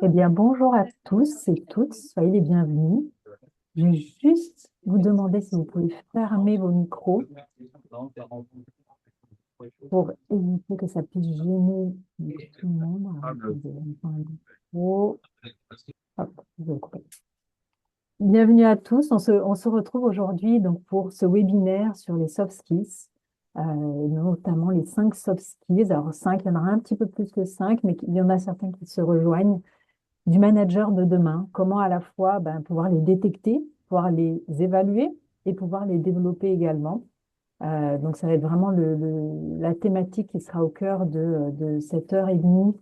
Eh bien, bonjour à tous et toutes, soyez les bienvenus. Je vais juste vous demander si vous pouvez fermer vos micros pour éviter que ça puisse gêner tout le monde. Alors, attendez, on prend un micro. Hop, je vais le couper. Bienvenue à tous. On se retrouve aujourd'hui donc pour ce webinaire sur les soft skills, notamment les 5 soft skills. Alors 5, il y en aura un petit peu plus que 5, mais il y en a certains qui se rejoignent. Du manager de demain, comment à la fois pouvoir les détecter, pouvoir les évaluer et pouvoir les développer également. Donc ça va être vraiment la thématique qui sera au cœur de cette heure et demie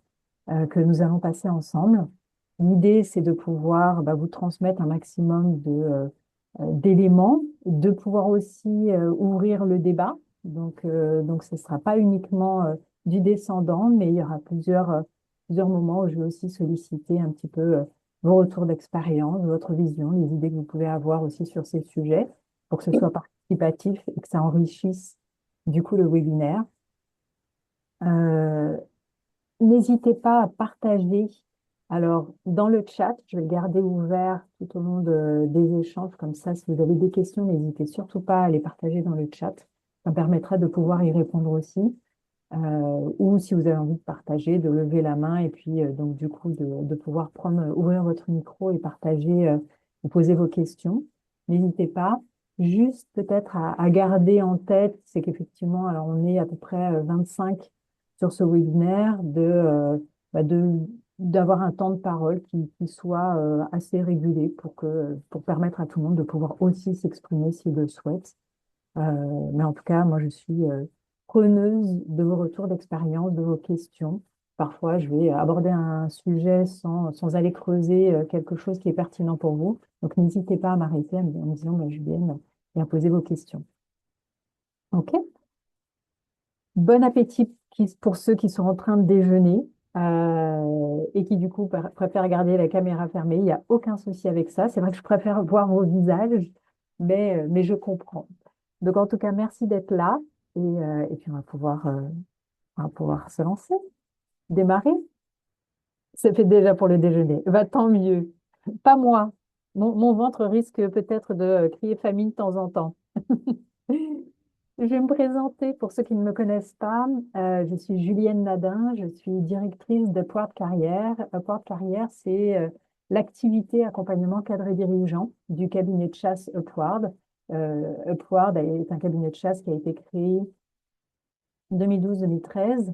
que nous allons passer ensemble. L'idée, c'est de pouvoir vous transmettre un maximum d'éléments, de pouvoir aussi ouvrir le débat. Donc ce ne sera pas uniquement du descendant, mais il y aura plusieurs moments où je vais aussi solliciter un petit peu vos retours d'expérience, votre vision, les idées que vous pouvez avoir aussi sur ces sujets, pour que ce soit participatif et que ça enrichisse du coup le webinaire. Euh, N'hésitez pas à partager. Alors, dans le chat, je vais le garder ouvert tout au long des échanges. Comme ça, si vous avez des questions, n'hésitez surtout pas à les partager dans le chat. Ça me permettra de pouvoir y répondre aussi. Ou si vous avez envie de partager, de lever la main et puis donc du coup de pouvoir ouvrir votre micro et partager, ou poser vos questions. N'hésitez pas. Juste peut-être à garder en tête, c'est qu'effectivement, alors on est à peu près 25 sur ce webinaire, d'avoir un temps de parole qui soit assez régulé pour permettre à tout le monde de pouvoir aussi s'exprimer s'il le souhaite. Mais en tout cas, moi, je suis preneuse de vos retours d'expérience, de vos questions. Parfois, je vais aborder un sujet sans aller creuser quelque chose qui est pertinent pour vous. Donc, n'hésitez pas à m'arrêter en me disant, Julienne, et à poser vos questions. OK? Bon appétit pour ceux qui sont en train de déjeuner et qui, du coup, préfèrent garder la caméra fermée. Il n'y a aucun souci avec ça. C'est vrai que je préfère voir vos visages, mais je comprends. Donc, en tout cas, merci d'être là. Et puis, on va pouvoir se lancer, démarrer. C'est fait déjà pour le déjeuner. Tant mieux. Pas moi. Mon ventre risque peut-être de crier famine de temps en temps. Je vais me présenter pour ceux qui ne me connaissent pas. Je suis Julienne Nadin, je suis directrice de Upward Carrière. Upward Carrière, c'est l'activité accompagnement cadre et dirigeant du cabinet de chasse Upward. Upward est un cabinet de chasse qui a été créé en 2012-2013,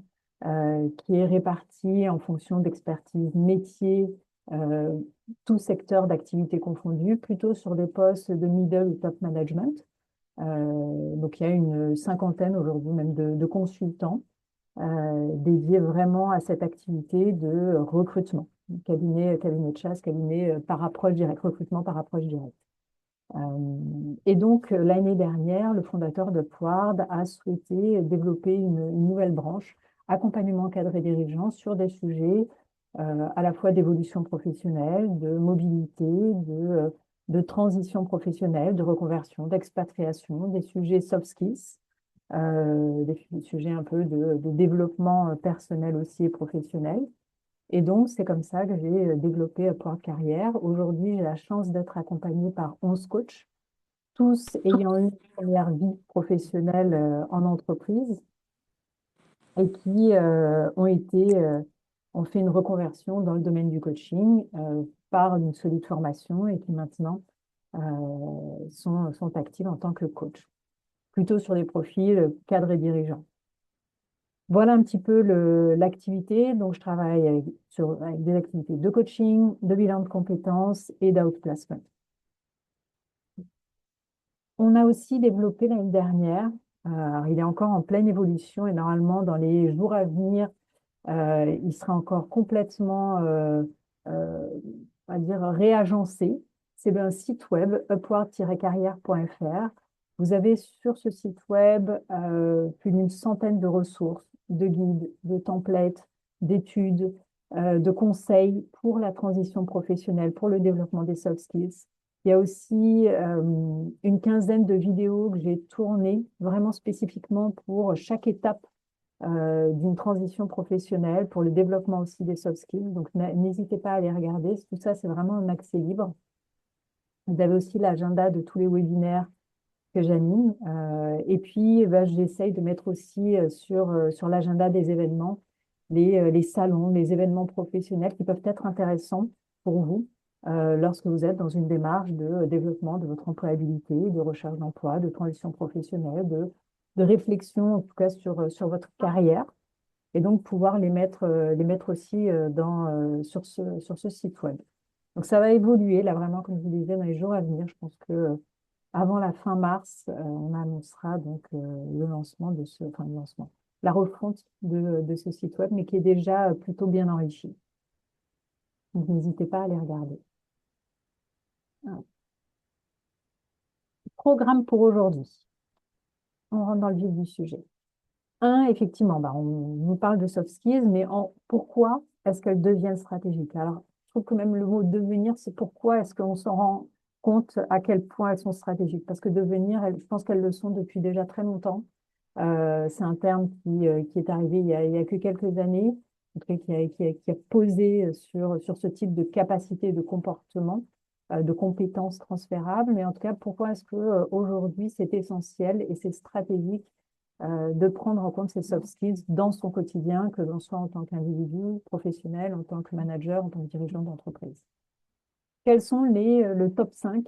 qui est réparti en fonction d'expertise métier, euh, tout secteur d'activité confondu, plutôt sur des postes de middle ou top management. Donc, il y a une cinquantaine aujourd'hui même de consultants dédiés vraiment à cette activité de recrutement. Cabinet de chasse, cabinet par approche directe, recrutement par approche directe. Et donc, l'année dernière, le fondateur de Pward a souhaité développer une nouvelle branche, accompagnement cadre et dirigeant, sur des sujets à la fois d'évolution professionnelle, de mobilité, de transition professionnelle, de reconversion, d'expatriation, des sujets soft skills, des sujets un peu de développement personnel aussi et professionnel. Et donc, c'est comme ça que j'ai développé Upward Carrière. Aujourd'hui, j'ai la chance d'être accompagnée par 11 coachs, tous ayant eu une première vie professionnelle en entreprise et qui ont fait une reconversion dans le domaine du coaching par une solide formation et qui maintenant sont actifs en tant que coach, plutôt sur des profils cadres et dirigeants. Voilà un petit peu l'activité. Donc, je travaille avec des activités de coaching, de bilan de compétences et d'outplacement. On a aussi développé l'année dernière, alors il est encore en pleine évolution et normalement dans les jours à venir, il sera encore complètement, on va dire, réagencé. C'est un site web, upward-carrière.fr. Vous avez sur ce site web plus d'une centaine de ressources, de guides, de templates, d'études, de conseils pour la transition professionnelle, pour le développement des soft skills. Il y a aussi une quinzaine de vidéos que j'ai tournées vraiment spécifiquement pour chaque étape d'une transition professionnelle, pour le développement aussi des soft skills. Donc, n'hésitez pas à les regarder. Tout ça, c'est vraiment un accès libre. Vous avez aussi l'agenda de tous les webinaires que j'anime. Et puis, ben, j'essaye de mettre aussi sur l'agenda des événements, les salons, les événements professionnels qui peuvent être intéressants pour vous lorsque vous êtes dans une démarche de développement de votre employabilité, de recherche d'emploi, de transition professionnelle, de réflexion en tout cas sur votre carrière. Et donc pouvoir les mettre aussi sur ce site web. Donc ça va évoluer là vraiment, comme je vous disais, dans les jours à venir. Je pense que avant la fin mars, on annoncera donc le lancement enfin le lancement, la refonte de ce site web, mais qui est déjà plutôt bien enrichi. Donc n'hésitez pas à les regarder. Voilà. Programme pour aujourd'hui. On rentre dans le vif du sujet. Effectivement, bah, on nous parle de soft skills, mais pourquoi est-ce qu'elles deviennent stratégiques? Alors, je trouve que même le mot devenir, c'est pourquoi est-ce qu'on s'en rend compte à quel point elles sont stratégiques? Parce que devenir, je pense qu'elles le sont depuis déjà très longtemps. C'est un terme qui est arrivé il y a que quelques années, en tout cas qui a posé sur ce type de capacité de comportement, de compétences transférables. Mais en tout cas, pourquoi est-ce que aujourd'hui c'est essentiel et c'est stratégique de prendre en compte ces soft skills dans son quotidien, que l'on soit en tant qu'individu, professionnel, en tant que manager, en tant que dirigeant d'entreprise. Quels sont le top 5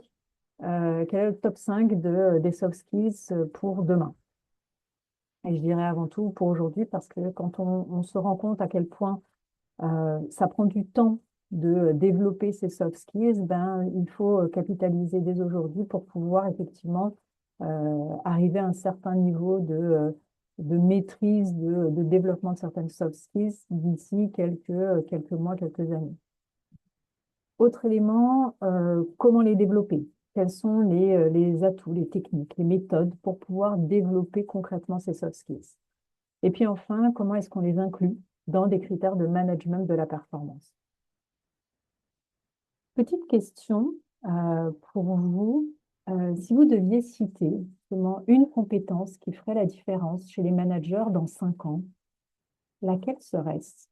quel est le top 5 des soft skills pour demain? Et je dirais avant tout pour aujourd'hui, parce que quand on se rend compte à quel point ça prend du temps de développer ces soft skills, ben, il faut capitaliser dès aujourd'hui pour pouvoir effectivement arriver à un certain niveau de maîtrise, de développement de certaines soft skills d'ici quelques mois, quelques années. Autre élément, comment les développer? Quels sont les atouts, les techniques, les méthodes pour pouvoir développer concrètement ces soft skills? Et puis enfin, comment est-ce qu'on les inclut dans des critères de management de la performance? Petite question pour vous. Si vous deviez citer justement une compétence qui ferait la différence chez les managers dans 5 ans, laquelle serait-ce?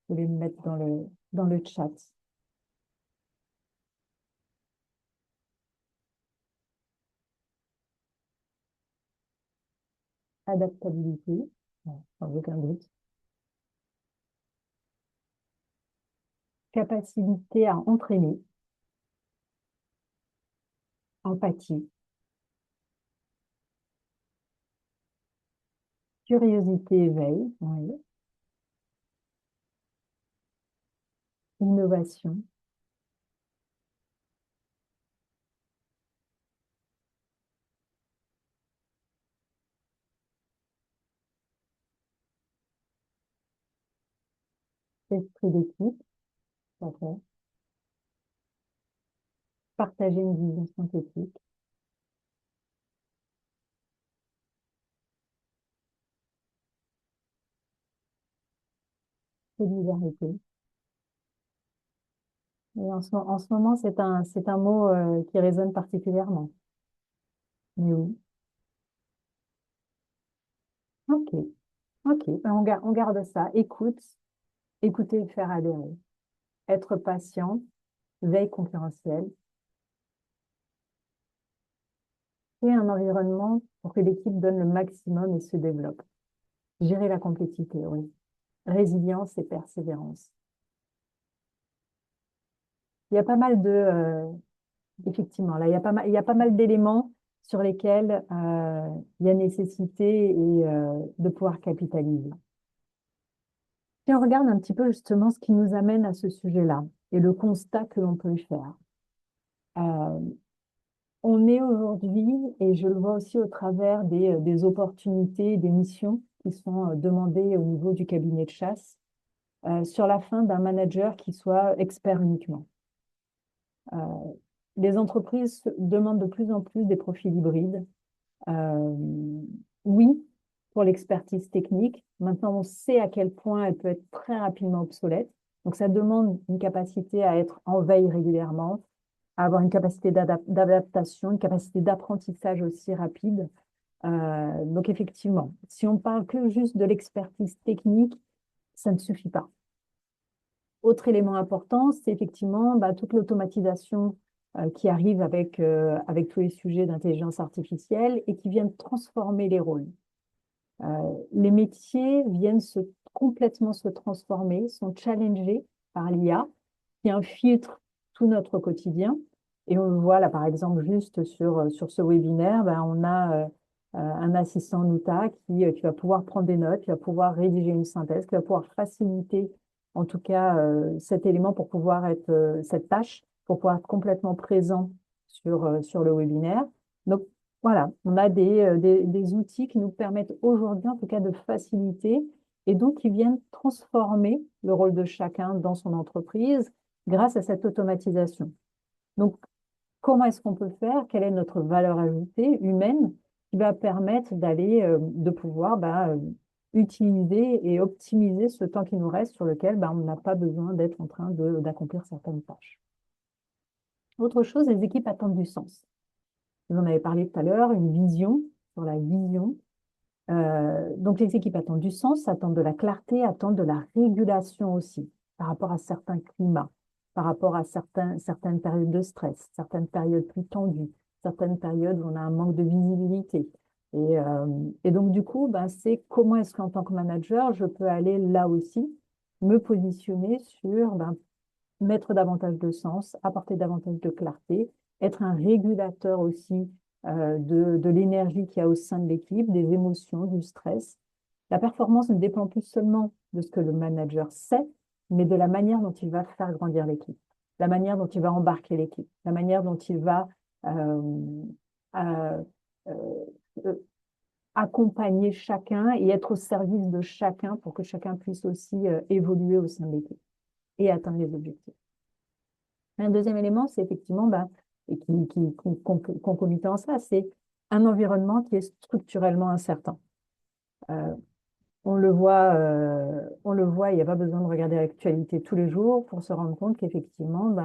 Vous pouvez me mettre dans le chat. Adaptabilité, non, sans aucun doute. Capacité à entraîner, empathie, curiosité, éveil, oui. Innovation, esprit d'équipe, tout à fait. Partager une vision synthétique, solidarité. Et en ce moment, c'est un mot qui résonne particulièrement. Mais oui. Ok, ok. Ben, on garde ça. Écouter et faire adhérer. Être patient, veille concurrentielle. Créer un environnement pour que l'équipe donne le maximum et se développe. Gérer la compétitivité, oui. Résilience et persévérance. Il y a pas mal effectivement, là, il y a pas mal d'éléments sur lesquels il y a nécessité de pouvoir capitaliser. Si on regarde un petit peu justement ce qui nous amène à ce sujet-là et le constat que l'on peut y faire, euh, on est aujourd'hui, et je le vois aussi au travers des opportunités, des missions qui sont demandées au niveau du cabinet de chasse, sur la fin d'un manager qui soit expert uniquement. Euh, les entreprises demandent de plus en plus des profils hybrides. Euh, oui, pour l'expertise technique. Maintenant, on sait à quel point elle peut être très rapidement obsolète. Donc, ça demande une capacité à être en veille régulièrement, à avoir une capacité d'adaptation, une capacité d'apprentissage aussi rapide. Donc effectivement, si on parle que juste de l'expertise technique, ça ne suffit pas. Autre élément important, c'est effectivement toute l'automatisation qui arrive avec tous les sujets d'intelligence artificielle et qui viennent transformer les rôles. Les métiers viennent complètement se transformer, sont challengés par l'IA, qui infiltre tout notre quotidien. Et on le voit là, par exemple, juste sur ce webinaire, on a un assistant Nuta qui va pouvoir prendre des notes, qui va pouvoir rédiger une synthèse, qui va pouvoir faciliter, en tout cas, cet élément pour pouvoir cette tâche, pour pouvoir être complètement présent sur le webinaire. Donc, voilà, on a des outils qui nous permettent aujourd'hui, en tout cas, de faciliter et donc qui viennent transformer le rôle de chacun dans son entreprise grâce à cette automatisation. Donc, comment est-ce qu'on peut faire? Quelle est notre valeur ajoutée humaine qui va permettre de pouvoir utiliser et optimiser ce temps qui nous reste sur lequel on n'a pas besoin d'être en train d'accomplir certaines tâches. Autre chose, les équipes attendent du sens. Vous en avez parlé tout à l'heure, une vision sur la vision. Donc, les équipes attendent du sens, attendent de la clarté, attendent de la régulation aussi par rapport à certains climats, par rapport à certaines périodes de stress, certaines périodes plus tendues, certaines périodes où on a un manque de visibilité. Et donc, du coup, c'est comment est-ce qu'en tant que manager, je peux aller là aussi me positionner sur mettre davantage de sens, apporter davantage de clarté, être un régulateur aussi de l'énergie qu'il y a au sein de l'équipe, des émotions, du stress. La performance ne dépend plus seulement de ce que le manager sait, mais de la manière dont il va faire grandir l'équipe, la manière dont il va embarquer l'équipe, la manière dont il va euh, euh, accompagner chacun et être au service de chacun pour que chacun puisse aussi évoluer au sein de l'équipe et atteindre les objectifs. Un deuxième élément, c'est effectivement, et qui concomitant à ça, c'est un environnement qui est structurellement incertain. On le voit, il n'y a pas besoin de regarder l'actualité tous les jours pour se rendre compte qu'effectivement,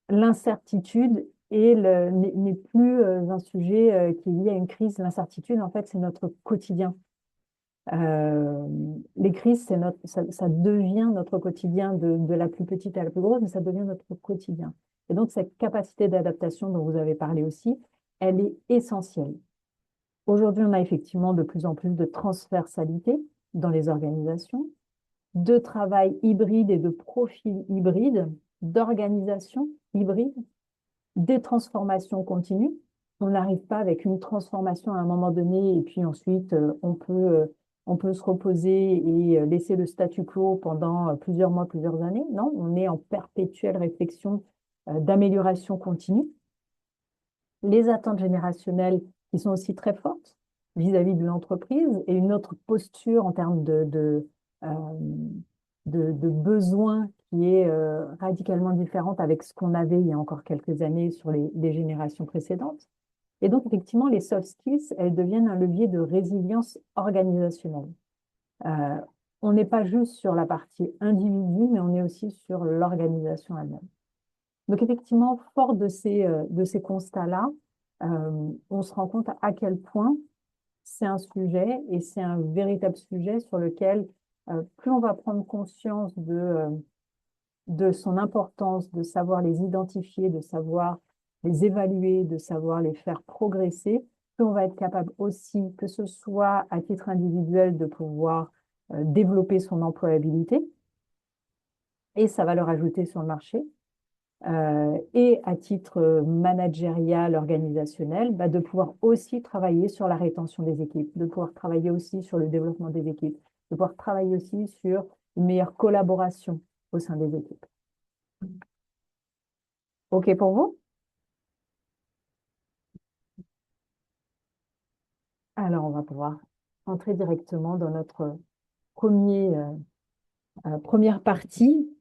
l'incertitude n'est plus un sujet qui est lié à une crise. L'incertitude, en fait, c'est notre quotidien. Les crises, ça devient notre quotidien de la plus petite à la plus grosse, mais ça devient notre quotidien. Et donc, cette capacité d'adaptation dont vous avez parlé aussi, elle est essentielle. Aujourd'hui, on a effectivement de plus en plus de transversalité dans les organisations, de travail hybride et de profils hybrides, d'organisation hybride, des transformations continues. On n'arrive pas avec une transformation à un moment donné et puis ensuite on peut se reposer et laisser le statu quo pendant plusieurs mois, plusieurs années. Non, on est en perpétuelle réflexion d'amélioration continue. Les attentes générationnelles qui sont aussi très fortes vis-à-vis de l'entreprise et une autre posture en termes de besoins qui est radicalement différente avec ce qu'on avait il y a encore quelques années sur les générations précédentes. Et donc, effectivement, les soft skills, elles deviennent un levier de résilience organisationnelle. Euh, on n'est pas juste sur la partie individu, mais on est aussi sur l'organisation elle-même. Donc, effectivement, fort de ces constats-là, on se rend compte à quel point c'est un sujet et c'est un véritable sujet sur lequel plus on va prendre conscience de son importance, de savoir les identifier, de savoir les évaluer, de savoir les faire progresser, plus on va être capable aussi, que ce soit à titre individuel, de pouvoir développer son employabilité et sa valeur ajoutée sur le marché, et à titre managérial, organisationnel, de pouvoir aussi travailler sur la rétention des équipes, de pouvoir travailler aussi sur le développement des équipes, de pouvoir travailler aussi sur une meilleure collaboration au sein des équipes. OK pour vous? Alors, on va pouvoir entrer directement dans notre première partie.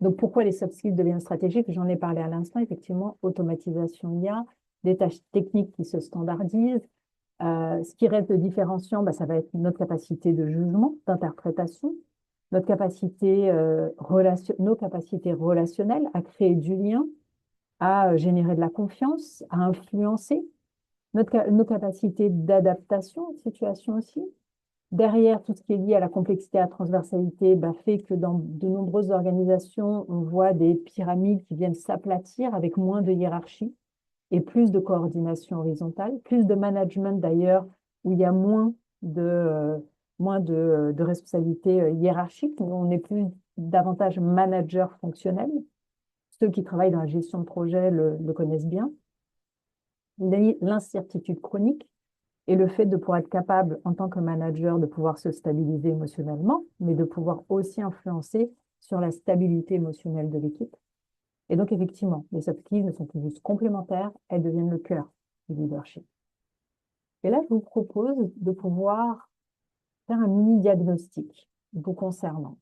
Donc, pourquoi les soft skills deviennent stratégiques? J'en ai parlé à l'instant, effectivement, automatisation IA, des tâches techniques qui se standardisent. Ce qui reste de différenciant, ça va être notre capacité de jugement, d'interprétation, nos capacités relationnelles à créer du lien, à générer de la confiance, à influencer. Nos capacités d'adaptation aux situations aussi. Derrière, tout ce qui est lié à la complexité, à la transversalité, bah, fait que dans de nombreuses organisations, on voit des pyramides qui viennent s'aplatir avec moins de hiérarchie et plus de coordination horizontale, plus de management d'ailleurs, où il y a moins de responsabilités hiérarchiques, où on est plus davantage manager fonctionnel. Ceux qui travaillent dans la gestion de projet le connaissent bien. L'incertitude chronique et le fait de pouvoir être capable, en tant que manager, de pouvoir se stabiliser émotionnellement, mais de pouvoir aussi influencer sur la stabilité émotionnelle de l'équipe. Et donc, effectivement, les soft skills ne sont plus juste complémentaires, elles deviennent le cœur du leadership. Et là, je vous propose de pouvoir faire un mini-diagnostic vous concernant.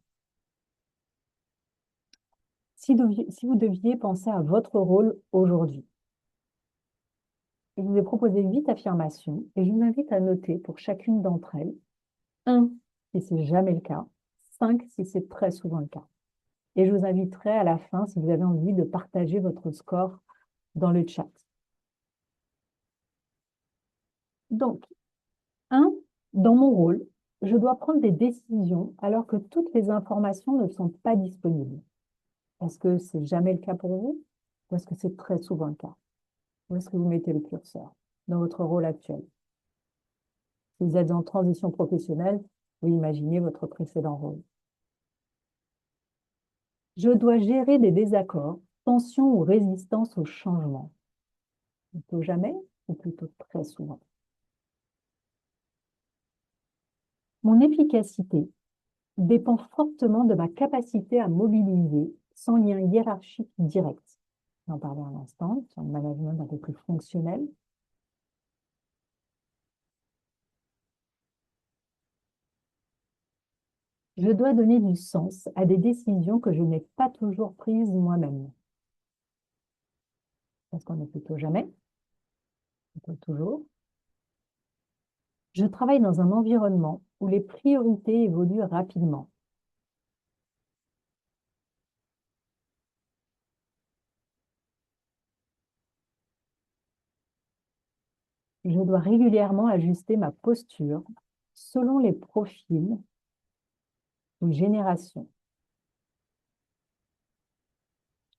Si vous deviez penser à votre rôle aujourd'hui, je vous ai proposé 8 affirmations et je vous invite à noter pour chacune d'entre elles, 1 si c'est jamais le cas, 5 si c'est très souvent le cas. Et je vous inviterai à la fin, si vous avez envie, de partager votre score dans le chat. Donc, 1, dans mon rôle, je dois prendre des décisions alors que toutes les informations ne sont pas disponibles. Est-ce que c'est jamais le cas pour vous ou est-ce que c'est très souvent le cas? Où est-ce que vous mettez le curseur dans votre rôle actuel? Si vous êtes en transition professionnelle, vous imaginez votre précédent rôle. Je dois gérer des désaccords, tensions ou résistance au changement. Plutôt jamais ou plutôt très souvent. Mon efficacité dépend fortement de ma capacité à mobiliser sans lien hiérarchique direct. J'en parlais un instant, sur le management un peu plus fonctionnel. Je dois donner du sens à des décisions que je n'ai pas toujours prises moi-même. Parce qu'on est plutôt jamais, plutôt toujours. Je travaille dans un environnement où les priorités évoluent rapidement. Je dois régulièrement ajuster ma posture selon les profils ou générations.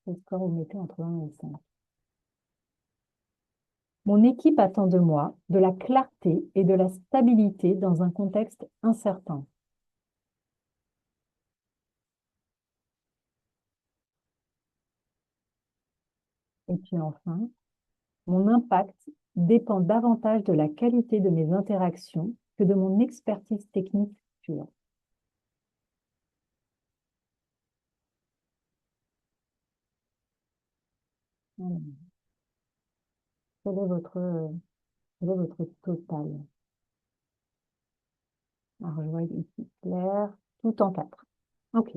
Quel score vous mettez entre 1 et 5? Mon équipe attend de moi de la clarté et de la stabilité dans un contexte incertain. Et puis enfin, mon impact dépend davantage de la qualité de mes interactions que de mon expertise technique pure. Alors, Quel est quel est votre total? Alors, je vois ici clair, tout en 4. OK.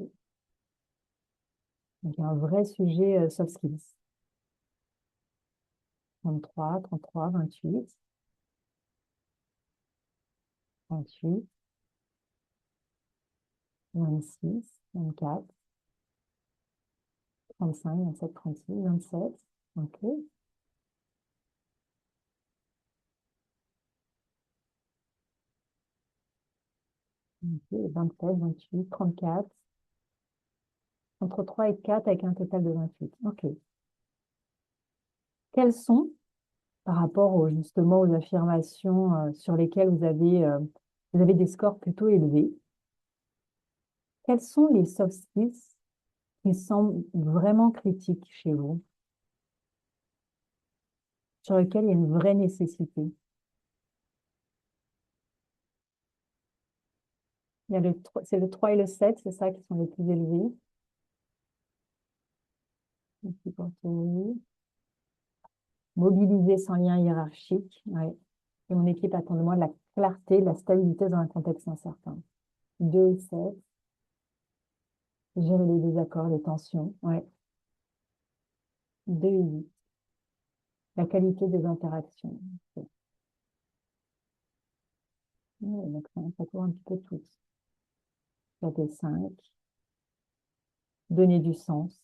Donc, il y a un vrai sujet soft skills. 33, 33, 28, 28, 26, 24, 35, 27, 36, 27. OK. OK, 27, 28, 34, entre 3 et 4 avec un total de 28. OK. Quels sont, par rapport justement aux affirmations sur lesquelles vous avez des scores plutôt élevés, quels sont les soft skills qui semblent vraiment critiques chez vous, sur lesquels il y a une vraie nécessité? C'est le 3 et le 7, c'est ça qui sont les plus élevés. Ici pour Théorie. Mobiliser sans lien hiérarchique. Ouais. Et mon équipe attend de moi de la clarté, de la stabilité dans un contexte incertain. 2 et 7. Gérer les désaccords, les tensions. Ouais. 2 et 8. La qualité des interactions. Ouais. Donc ça couvre un petit peu tout. 4 et 5. Donner du sens.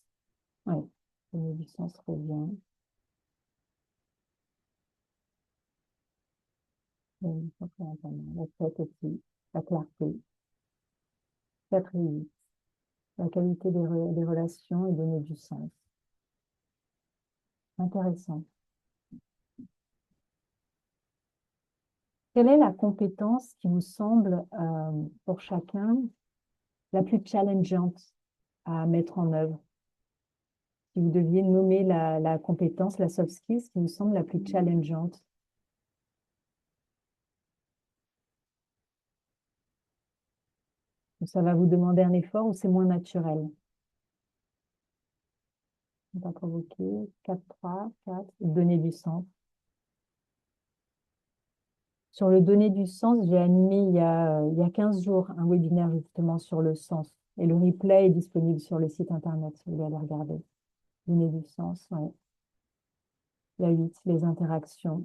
Ouais. Donner du sens revient. Ça, c'est important. La fête aussi, la clarté, 4 et 8, la qualité des relations et donner du sens. Intéressant. Quelle est la compétence qui vous semble, pour chacun, la plus challengeante à mettre en œuvre? Si vous deviez nommer la compétence, la soft skills qui vous semble la plus challengeante. Ça va vous demander un effort ou c'est moins naturel? On va provoquer 4, 3, 4, donner du sens. Sur le donner du sens, j'ai animé il y a 15 jours un webinaire justement sur le sens. Et le replay est disponible sur le site internet si vous voulez aller regarder. Donner du sens, ouais. La 8, les interactions.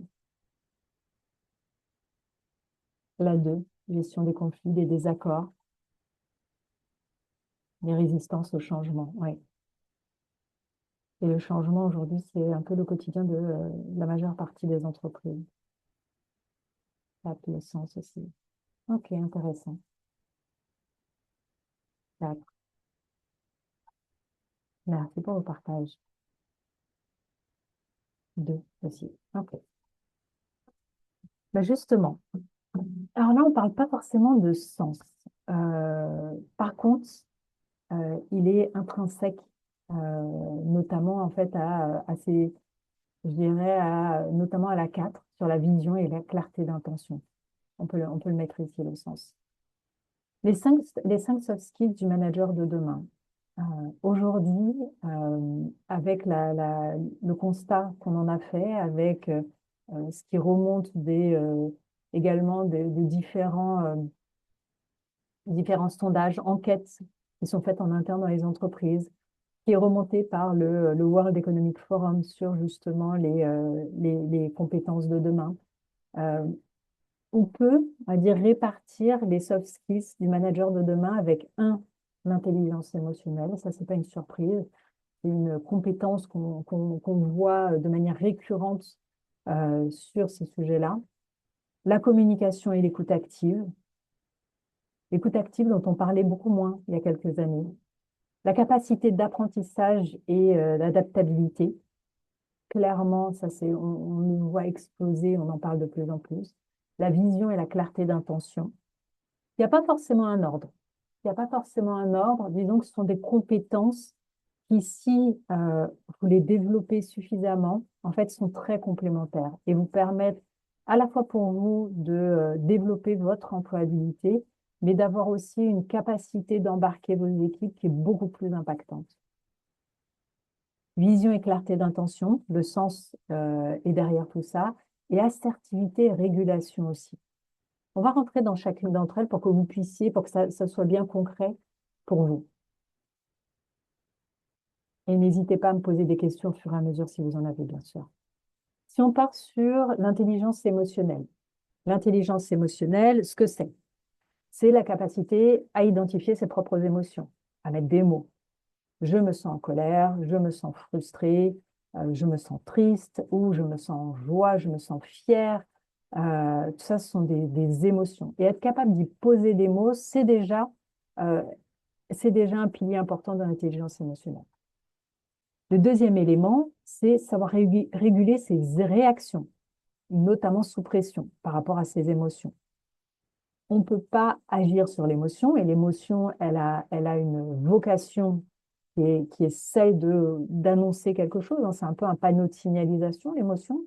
La 2, gestion des conflits, des désaccords, les résistances au changement, ouais. Et le changement aujourd'hui, c'est un peu le quotidien de la majeure partie des entreprises. Ça a le sens aussi. Ok, intéressant. D'accord. Merci pour le partage. 2 aussi. Ok. Ben justement, alors là, on ne parle pas forcément de sens. Par contre, il est intrinsèque, notamment en fait à ces, je dirais, notamment à la 4 sur la vision et la clarté d'intention. On peut le mettre ici, le sens. Les cinq soft skills du manager de demain. Aujourd'hui, avec le constat qu'on en a fait, avec ce qui remonte également des différents sondages, enquêtes qui sont faites en interne dans les entreprises, qui est remonté par le World Economic Forum sur justement les compétences de demain. Euh, on peut, on va dire, répartir les soft skills du manager de demain avec l'intelligence émotionnelle. Ça, c'est pas une surprise. C'est une compétence qu'on voit de manière récurrente sur ces sujets-là. La communication et l'écoute active. L'écoute active dont on parlait beaucoup moins il y a quelques années. La capacité d'apprentissage et d'adaptabilité. Clairement, on nous voit exploser, on en parle de plus en plus. La vision et la clarté d'intention. Il n'y a pas forcément un ordre. Il n'y a pas forcément un ordre. Disons que ce sont des compétences qui, si vous les développez suffisamment, en fait, sont très complémentaires et vous permettent à la fois pour vous de développer votre employabilité, mais d'avoir aussi une capacité d'embarquer vos équipes qui est beaucoup plus impactante. Vision et clarté d'intention, le sens est derrière tout ça, et assertivité et régulation aussi. On va rentrer dans chacune d'entre elles pour que vous puissiez, pour que ça soit bien concret pour vous. Et n'hésitez pas à me poser des questions au fur et à mesure si vous en avez, bien sûr. Si on part sur l'intelligence émotionnelle. L'intelligence émotionnelle, ce que c'est la capacité à identifier ses propres émotions, à mettre des mots. Je me sens en colère, je me sens frustrée, je me sens triste, ou je me sens en joie, je me sens fière. Tout ça, ce sont des émotions. Et être capable d'y poser des mots, euh, c'est déjà un pilier important de l'intelligence émotionnelle. Le deuxième élément, c'est savoir réguler ses réactions, notamment sous pression par rapport à ses émotions. On ne peut pas agir sur l'émotion et l'émotion, elle a une vocation qui est celle d'annoncer quelque chose, hein. C'est un peu un panneau de signalisation, l'émotion.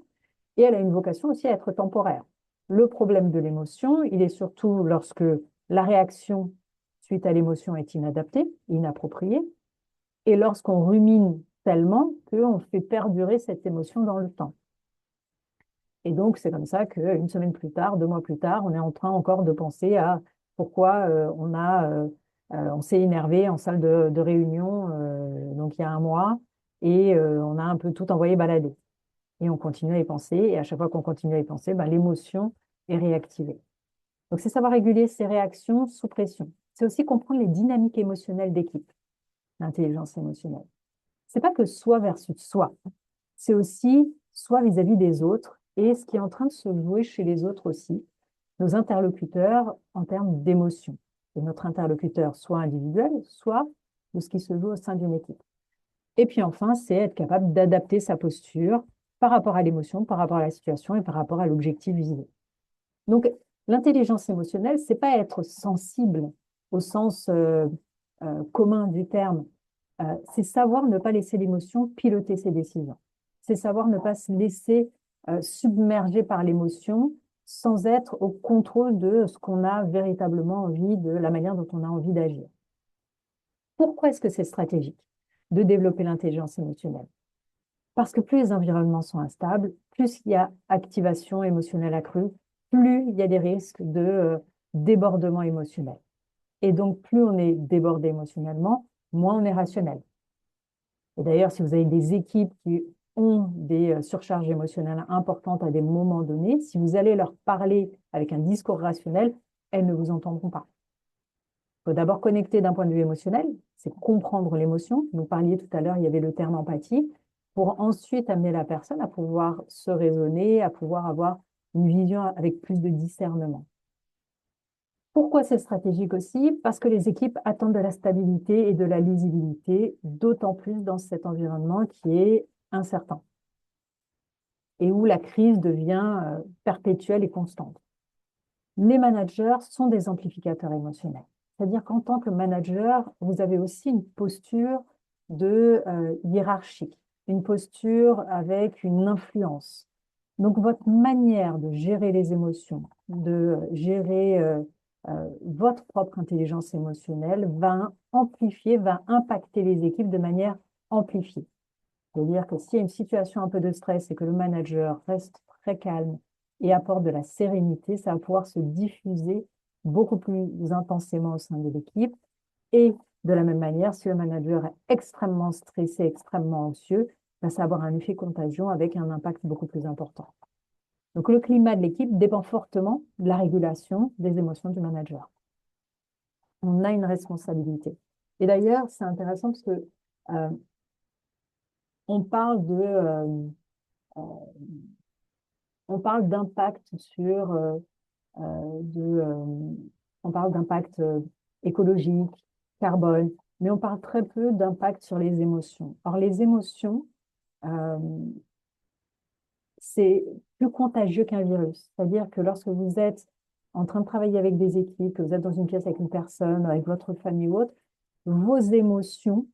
Et elle a une vocation aussi à être temporaire. Le problème de l'émotion, il est surtout lorsque la réaction suite à l'émotion est inadaptée, inappropriée, et lorsqu'on rumine tellement qu'on fait perdurer cette émotion dans le temps. Et donc, c'est comme ça qu'une semaine plus tard, 2 mois plus tard, on est en train encore de penser à pourquoi on s'est énervé en salle de réunion donc il y a un mois et on a un peu tout envoyé balader. Et on continue à y penser et à chaque fois qu'on continue à y penser, ben, l'émotion est réactivée. Donc, c'est savoir réguler ses réactions sous pression. C'est aussi comprendre les dynamiques émotionnelles d'équipe, l'intelligence émotionnelle. C'est pas que soi versus soi, c'est aussi soi vis-à-vis des autres et ce qui est en train de se jouer chez les autres aussi. nos interlocuteurs en termes d'émotion. Et notre interlocuteur, soit individuel, soit de ce qui se joue au sein d'une équipe. Et puis enfin, c'est être capable d'adapter sa posture par rapport à l'émotion, par rapport à la situation et par rapport à l'objectif visé. Donc, l'intelligence émotionnelle, c'est pas être sensible au sens commun du terme. C'est savoir ne pas laisser l'émotion piloter ses décisions. C'est savoir ne pas se laisser submerger par l'émotion sans être au contrôle de ce qu'on a véritablement envie, de la manière dont on a envie d'agir. Pourquoi est-ce que c'est stratégique de développer l'intelligence émotionnelle? Parce que plus les environnements sont instables, plus il y a activation émotionnelle accrue, plus il y a des risques de débordement émotionnel. Et donc, plus on est débordé émotionnellement, moins on est rationnel. Et d'ailleurs, si vous avez des équipes qui ont des surcharges émotionnelles importantes à des moments donnés, si vous allez leur parler avec un discours rationnel, elles ne vous entendront pas. Il faut d'abord connecter d'un point de vue émotionnel, c'est comprendre l'émotion. Vous parliez tout à l'heure, il y avait le terme empathie, pour ensuite amener la personne à pouvoir se raisonner, à pouvoir avoir une vision avec plus de discernement. Pourquoi c'est stratégique aussi? Parce que les équipes attendent de la stabilité et de la lisibilité, d'autant plus dans cet environnement qui est incertain et où la crise devient perpétuelle et constante. Les managers sont des amplificateurs émotionnels. C'est-à-dire qu'en tant que manager, vous avez aussi une posture de hiérarchique, une posture avec une influence. Donc, votre manière de gérer les émotions, de gérer votre propre intelligence émotionnelle va amplifier, va impacter les équipes de manière amplifiée. C'est-à-dire que s'il y a une situation un peu de stress et que le manager reste très calme et apporte de la sérénité, ça va pouvoir se diffuser beaucoup plus intensément au sein de l'équipe. Et de la même manière, si le manager est extrêmement stressé, extrêmement anxieux, ben, ça va avoir un effet contagion avec un impact beaucoup plus important. Donc, le climat de l'équipe dépend fortement de la régulation des émotions du manager. On a une responsabilité. Et d'ailleurs, c'est intéressant parce que on parle euh, on parle d'impact sur on parle d'impact écologique, carbone, mais on parle très peu d'impact sur les émotions. Or, les émotions, euh, c'est plus contagieux qu'un virus. C'est-à-dire que lorsque vous êtes en train de travailler avec des équipes, que vous êtes dans une pièce avec une personne, avec votre famille ou autre, vos émotions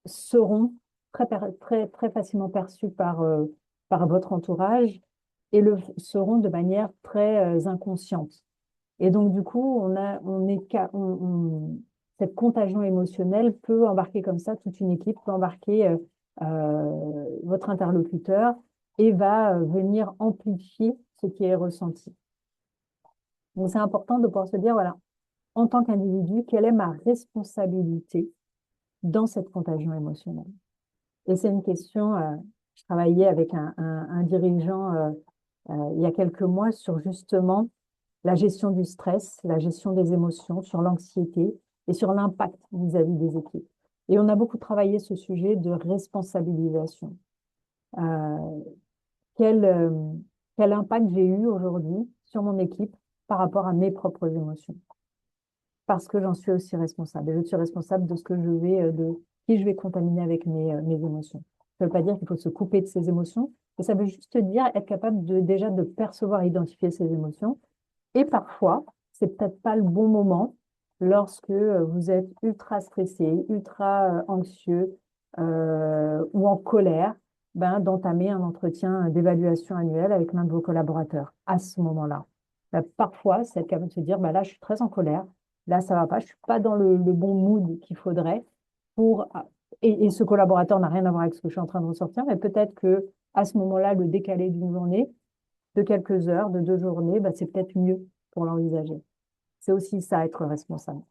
seront très facilement perçues par votre entourage et seront de manière très inconsciente. Et donc, du coup, cette contagion émotionnelle peut embarquer comme ça toute une équipe, peut embarquer votre interlocuteur et va venir amplifier ce qui est ressenti. Donc, c'est important de pouvoir se dire, voilà, en tant qu'individu, quelle est ma responsabilité dans cette contagion émotionnelle? Et c'est une question, je travaillais avec un dirigeant il y a quelques mois sur justement la gestion du stress, la gestion des émotions, sur l'anxiété et sur l'impact vis-à-vis des équipes. Et on a beaucoup travaillé ce sujet de responsabilisation. Euh, quel, euh, quel impact j'ai eu aujourd'hui sur mon équipe par rapport à mes propres émotions? Parce que j'en suis aussi responsable. Et je suis responsable de ce que de qui je vais contaminer avec mes émotions. Ça ne veut pas dire qu'il faut se couper de ses émotions, mais ça veut juste dire être capable déjà de percevoir, identifier ses émotions. Et parfois, c'est peut-être pas le bon moment lorsque vous êtes ultra stressé, ultra anxieux ou en colère, ben, d'entamer un entretien d'évaluation annuelle avec l'un de vos collaborateurs à ce moment-là. Ben, parfois, c'est être capable de se dire, ben là, je suis très en colère, là, ça va pas, je suis pas dans le bon mood qu'il faudrait pour... Et ce collaborateur n'a rien à voir avec ce que je suis en train de ressortir, mais peut-être que à ce moment-là, le décalé d'une journée, de quelques heures, de 2 journées, ben, c'est peut-être mieux pour l'envisager. C'est aussi ça, être responsable.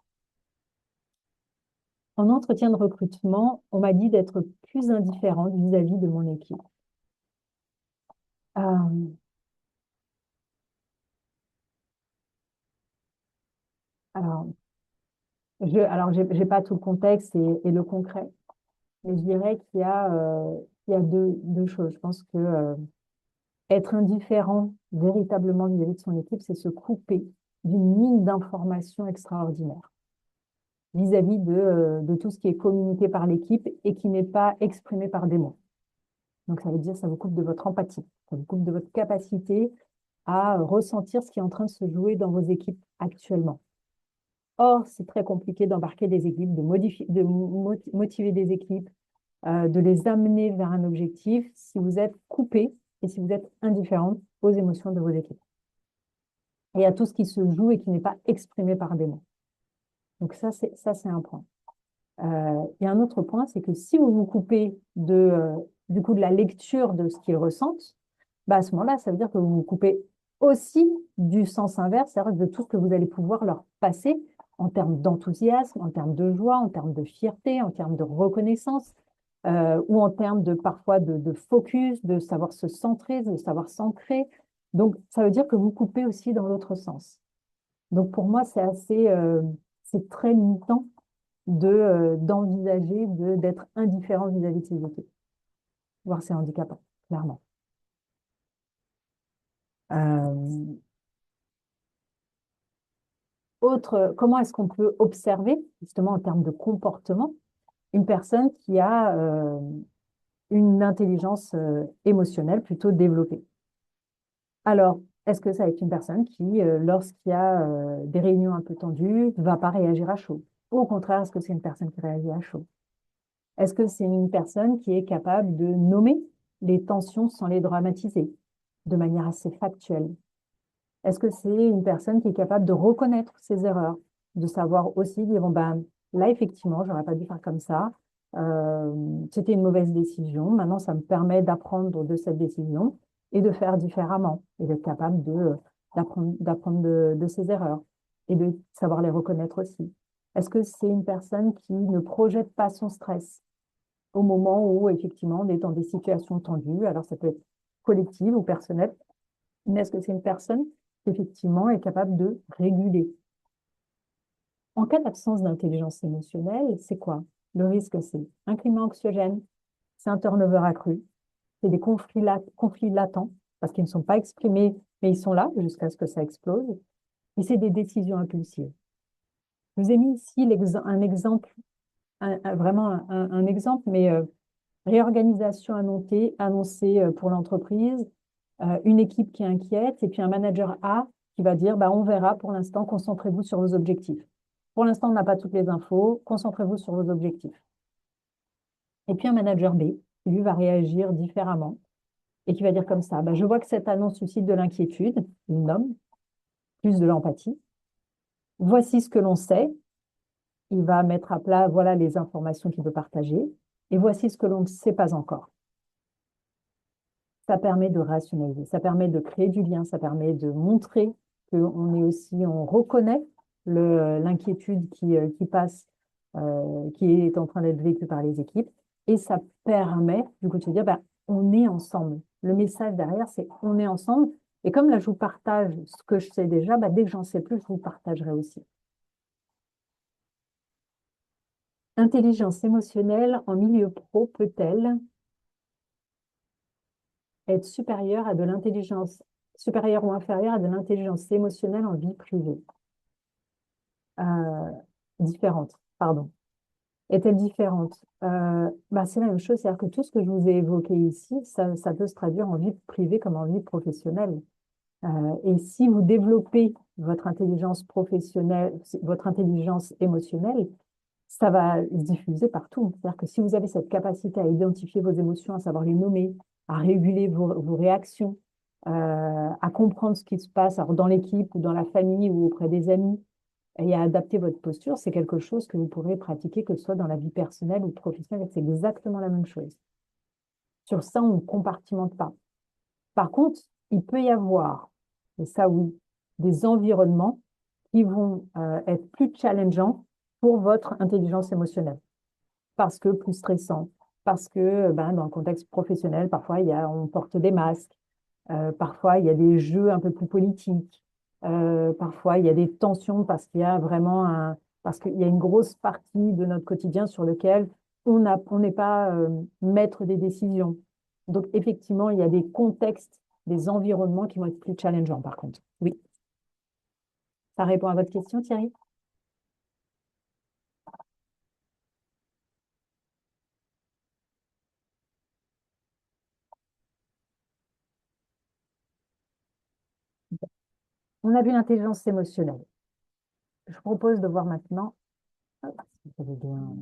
En entretien de recrutement, on m'a dit d'être plus indifférente vis-à-vis de mon équipe. Euh, alors, j'ai pas tout le contexte et le concret, mais je dirais qu'il y a deux choses. Je pense que Être indifférent véritablement vis-à-vis de son équipe, c'est se couper d'une mine d'informations extraordinaires vis-à-vis de tout ce qui est communiqué par l'équipe et qui n'est pas exprimé par des mots. Donc, ça veut dire ça vous coupe de votre empathie, ça vous coupe de votre capacité à ressentir ce qui est en train de se jouer dans vos équipes actuellement. Or, c'est très compliqué d'embarquer des équipes, motiver des équipes, de les amener vers un objectif si vous êtes coupé et si vous êtes indifférent aux émotions de vos équipes et à tout ce qui se joue et qui n'est pas exprimé par des mots. Donc ça, c'est un point. Et un autre point, c'est que si vous vous coupez du coup de la lecture de ce qu'ils ressentent, bah à ce moment-là, ça veut dire que vous vous coupez aussi du sens inverse, c'est-à-dire de tout ce que vous allez pouvoir leur passer en termes d'enthousiasme, en termes de joie, en termes de fierté, en termes de reconnaissance, ou en termes de parfois de focus, de savoir se centrer, de savoir s'ancrer. Donc, ça veut dire que vous coupez aussi dans l'autre sens. Donc, pour moi, c'est très limitant d'envisager d'être indifférent vis-à-vis de ses équipes, voire c'est handicapant, clairement. Euh, Comment est-ce qu'on peut observer, justement en termes de comportement, une personne qui a une intelligence émotionnelle plutôt développée? Alors, est-ce que ça va être une personne qui, lorsqu'il y a des réunions un peu tendues, ne va pas réagir à chaud? Ou au contraire, est-ce que c'est une personne qui réagit à chaud? Est-ce que c'est une personne qui est capable de nommer les tensions sans les dramatiser de manière assez factuelle? Est-ce que c'est une personne qui est capable de reconnaître ses erreurs, de savoir aussi dire, bon, ben, là, effectivement, j'aurais pas dû faire comme ça, c'était une mauvaise décision, maintenant, ça me permet d'apprendre de cette décision et de faire différemment et d'être capable d'apprendre de ses erreurs et de savoir les reconnaître aussi. Est-ce que c'est une personne qui ne projette pas son stress au moment où, effectivement, on est dans des situations tendues? Alors, ça peut être collective ou personnelle, mais est-ce que c'est une personne qui, effectivement, est capable de réguler? En cas d'absence d'intelligence émotionnelle, c'est quoi? Le risque, c'est un climat anxiogène, c'est un turnover accru, c'est des conflits latents, parce qu'ils ne sont pas exprimés, mais ils sont là jusqu'à ce que ça explose, et c'est des décisions impulsives. Je vous ai mis ici un exemple, vraiment un exemple, mais réorganisation annoncée pour l'entreprise, une équipe qui est inquiète, et puis un manager A qui va dire, bah, on verra pour l'instant, concentrez-vous sur vos objectifs. Pour l'instant, on n'a pas toutes les infos, concentrez-vous sur vos objectifs. Et puis un manager B, qui lui va réagir différemment et qui va dire comme ça, bah, je vois que cette annonce suscite de l'inquiétude, il nomme, plus de l'empathie. Voici ce que l'on sait. Il va mettre à plat, voilà les informations qu'il veut partager. Et voici ce que l'on ne sait pas encore. Ça permet de rationaliser, ça permet de créer du lien, ça permet de montrer qu'on est aussi, on reconnaît l'inquiétude qui passe, qui est en train d'être vécue par les équipes, et ça permet du coup de se dire, bah, on est ensemble. Le message derrière, c'est on est ensemble. Et comme là, je vous partage ce que je sais déjà, bah, dès que j'en sais plus, je vous partagerai aussi. Intelligence émotionnelle en milieu pro peut-elle être supérieure à de l'intelligence, supérieure ou inférieure à de l'intelligence émotionnelle en vie privée? Euh, Différente, pardon. Est-elle différente? Bah, c'est la même chose, c'est-à-dire que tout ce que je vous ai évoqué ici, ça peut se traduire en vie privée comme en vie professionnelle. Et si vous développez votre intelligence professionnelle, votre intelligence émotionnelle, ça va se diffuser partout. C'est-à-dire que si vous avez cette capacité à identifier vos émotions, à savoir les nommer, à réguler vos réactions, à comprendre ce qui se passe alors dans l'équipe ou dans la famille ou auprès des amis, et à adapter votre posture, c'est quelque chose que vous pourrez pratiquer, que ce soit dans la vie personnelle ou professionnelle. C'est exactement la même chose. Sur ça, on ne compartimente pas. Par contre, il peut y avoir, et ça oui, des environnements qui vont être plus challengeants pour votre intelligence émotionnelle, parce que plus stressants, parce que ben, dans le contexte professionnel, parfois on porte des masques, parfois il y a des jeux un peu plus politiques, parfois il y a des tensions parce qu'il y a une grosse partie de notre quotidien sur lequel on n'est pas maître des décisions. Donc effectivement, il y a des contextes des environnements qui vont être plus challengeants, par contre. Oui, ça répond à votre question, Thierry? On a vu l'intelligence émotionnelle. Je propose de voir maintenant, hop, si vous avez bien-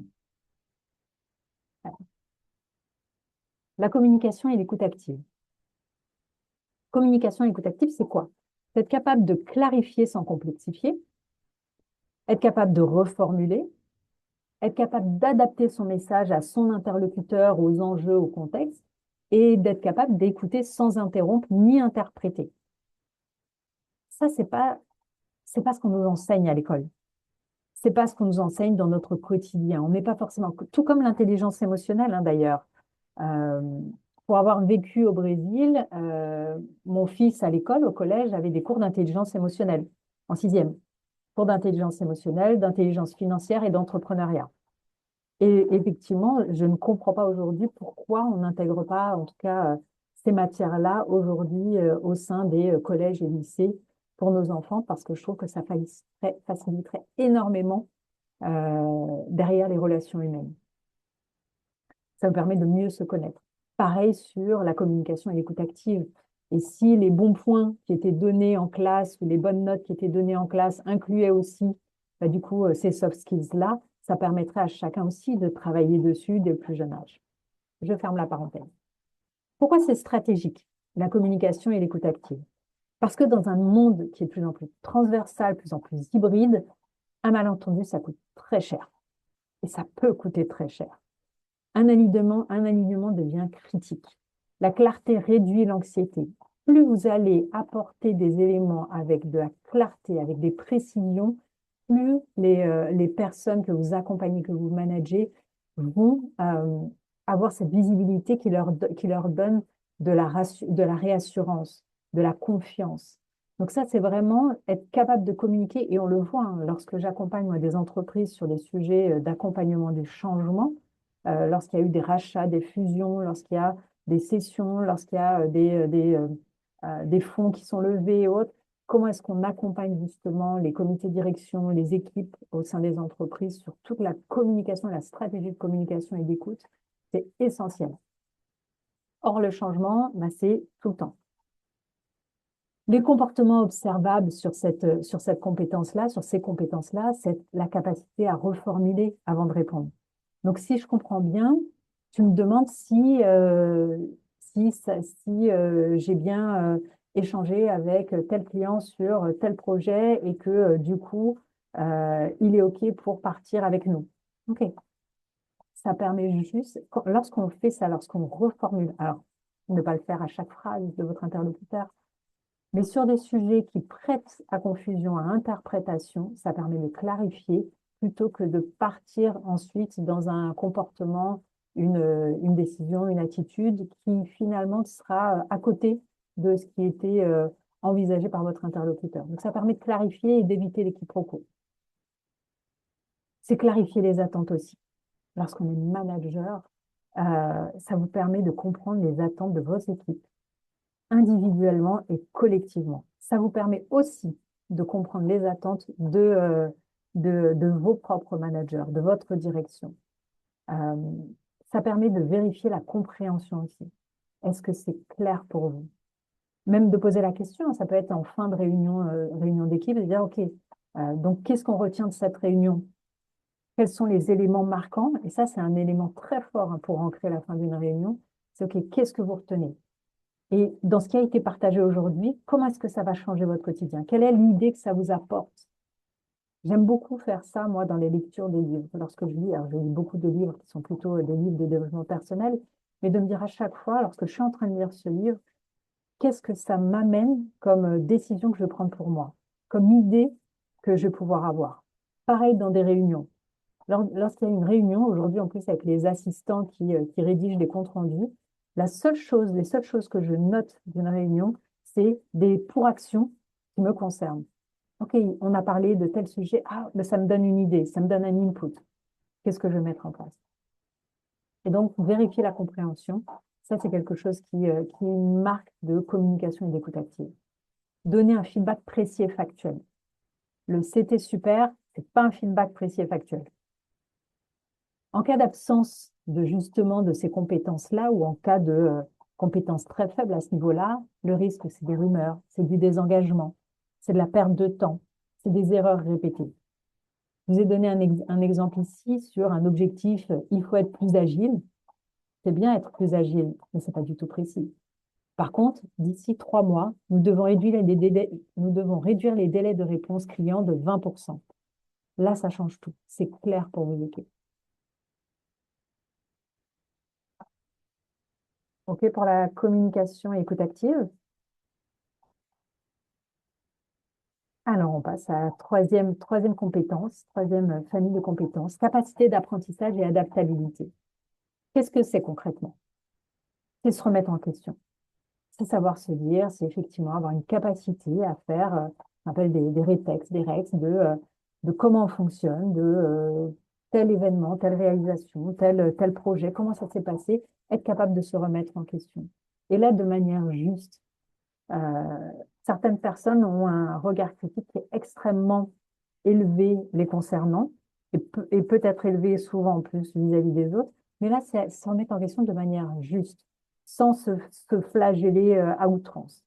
la communication et l'écoute active. Communication et écoute active, c'est quoi? C'est être capable de clarifier sans complexifier, être capable de reformuler, être capable d'adapter son message à son interlocuteur, aux enjeux, au contexte, et d'être capable d'écouter sans interrompre ni interpréter. Ça, c'est pas ce qu'on nous enseigne à l'école. C'est pas ce qu'on nous enseigne dans notre quotidien. On n'est pas forcément, tout comme l'intelligence émotionnelle, hein, d'ailleurs. Euh, pour avoir vécu au Brésil, mon fils à l'école, au collège, avait des cours d'intelligence émotionnelle en sixième. Cours d'intelligence émotionnelle, d'intelligence financière et d'entrepreneuriat. Et effectivement, je ne comprends pas aujourd'hui pourquoi on n'intègre pas, en tout cas, ces matières-là aujourd'hui au sein des collèges et lycées pour nos enfants, parce que je trouve que ça faciliterait énormément derrière les relations humaines. Ça me permet de mieux se connaître. Pareil sur la communication et l'écoute active. Et si les bons points qui étaient donnés en classe ou les bonnes notes qui étaient données en classe incluaient aussi, bah, du coup, ces soft skills-là, ça permettrait à chacun aussi de travailler dessus dès le plus jeune âge. Je ferme la parenthèse. Pourquoi c'est stratégique, la communication et l'écoute active? Parce que dans un monde qui est de plus en plus transversal, de plus en plus hybride, un malentendu, ça coûte très cher. Et ça peut coûter très cher. Un alignement devient critique. La clarté réduit l'anxiété. Plus vous allez apporter des éléments avec de la clarté, avec des précisions, plus les personnes que vous accompagnez, que vous managez, vont avoir cette visibilité qui leur donne de la réassurance, de la confiance. Donc ça, c'est vraiment être capable de communiquer, et on le voit hein, lorsque j'accompagne moi, des entreprises sur des sujets d'accompagnement du changement, lorsqu'il y a eu des rachats, des fusions, lorsqu'il y a des cessions, lorsqu'il y a des fonds qui sont levés et autres. Comment est-ce qu'on accompagne justement les comités de direction, les équipes au sein des entreprises sur toute la communication, la stratégie de communication et d'écoute? C'est essentiel. Or, le changement, bah, c'est tout le temps. Les comportements observables sur cette compétence-là, sur ces compétences-là, c'est la capacité à reformuler avant de répondre. Donc, si je comprends bien, tu me demandes si j'ai bien échangé avec tel client sur tel projet et que du coup, il est OK pour partir avec nous. OK. Ça permet juste, lorsqu'on fait ça, lorsqu'on reformule, alors ne pas le faire à chaque phrase de votre interlocuteur, mais sur des sujets qui prêtent à confusion, à interprétation, ça permet de clarifier plutôt que de partir ensuite dans un comportement, une décision, une attitude qui finalement sera à côté de ce qui était envisagé par votre interlocuteur. Donc ça permet de clarifier et d'éviter les quiproquos. C'est clarifier les attentes aussi. Lorsqu'on est manager, ça vous permet de comprendre les attentes de vos équipes individuellement et collectivement. Ça vous permet aussi de comprendre les attentes de vos propres managers, de votre direction. Euh, Ça permet de vérifier la compréhension aussi. Est-ce que c'est clair pour vous? Même de poser la question, ça peut être en fin de réunion, réunion d'équipe, de dire, OK, donc qu'est-ce qu'on retient de cette réunion? Quels sont les éléments marquants? Et ça, c'est un élément très fort hein, pour ancrer la fin d'une réunion. C'est OK, qu'est-ce que vous retenez? Et dans ce qui a été partagé aujourd'hui, comment est-ce que ça va changer votre quotidien? Quelle est l'idée que ça vous apporte? J'aime beaucoup faire ça, moi, dans les lectures des livres. Lorsque je lis, alors je lis beaucoup de livres qui sont plutôt des livres de développement personnel, mais de me dire à chaque fois, lorsque je suis en train de lire ce livre, qu'est-ce que ça m'amène comme décision que je vais prendre pour moi, comme idée que je vais pouvoir avoir. Pareil dans des réunions. Lorsqu'il y a une réunion, aujourd'hui en plus avec les assistants qui rédigent des comptes rendus, les seules choses que je note d'une réunion, c'est des pour-actions qui me concernent. OK, on a parlé de tel sujet, ah, ben ça me donne une idée, ça me donne un input. Qu'est-ce que je vais mettre en place? Et donc, vérifier la compréhension, Ça, c'est quelque chose qui est une marque de communication et d'écoute active. Donner un feedback précis et factuel. Le c'était super, c'est pas un feedback précis et factuel. En cas d'absence de justement de ces compétences-là ou en cas de compétences très faibles à ce niveau-là, le risque, c'est des rumeurs, c'est du désengagement, c'est de la perte de temps, c'est des erreurs répétées. Je vous ai donné un exemple ici sur un objectif, il faut être plus agile. C'est bien être plus agile, mais c'est pas du tout précis. Par contre, d'ici 3 mois, nous devons réduire les délais de réponse client de 20%. Là, ça change tout. C'est clair pour vos équipes. OK pour la communication et écoute active. Alors, on passe à la troisième compétence, troisième famille de compétences, capacité d'apprentissage et adaptabilité. Qu'est-ce que c'est concrètement? C'est se remettre en question. C'est savoir se dire, c'est effectivement avoir une capacité à faire, on appelle des rétex, des rex de comment on fonctionne, de tel événement, telle réalisation, tel projet, comment ça s'est passé, être capable de se remettre en question. Et là, de manière juste. Euh, Certaines personnes ont un regard critique qui est extrêmement élevé les concernant et peut-être élevé souvent en plus vis-à-vis des autres. Mais là, c'est se remettre en question de manière juste, sans se flageller à outrance.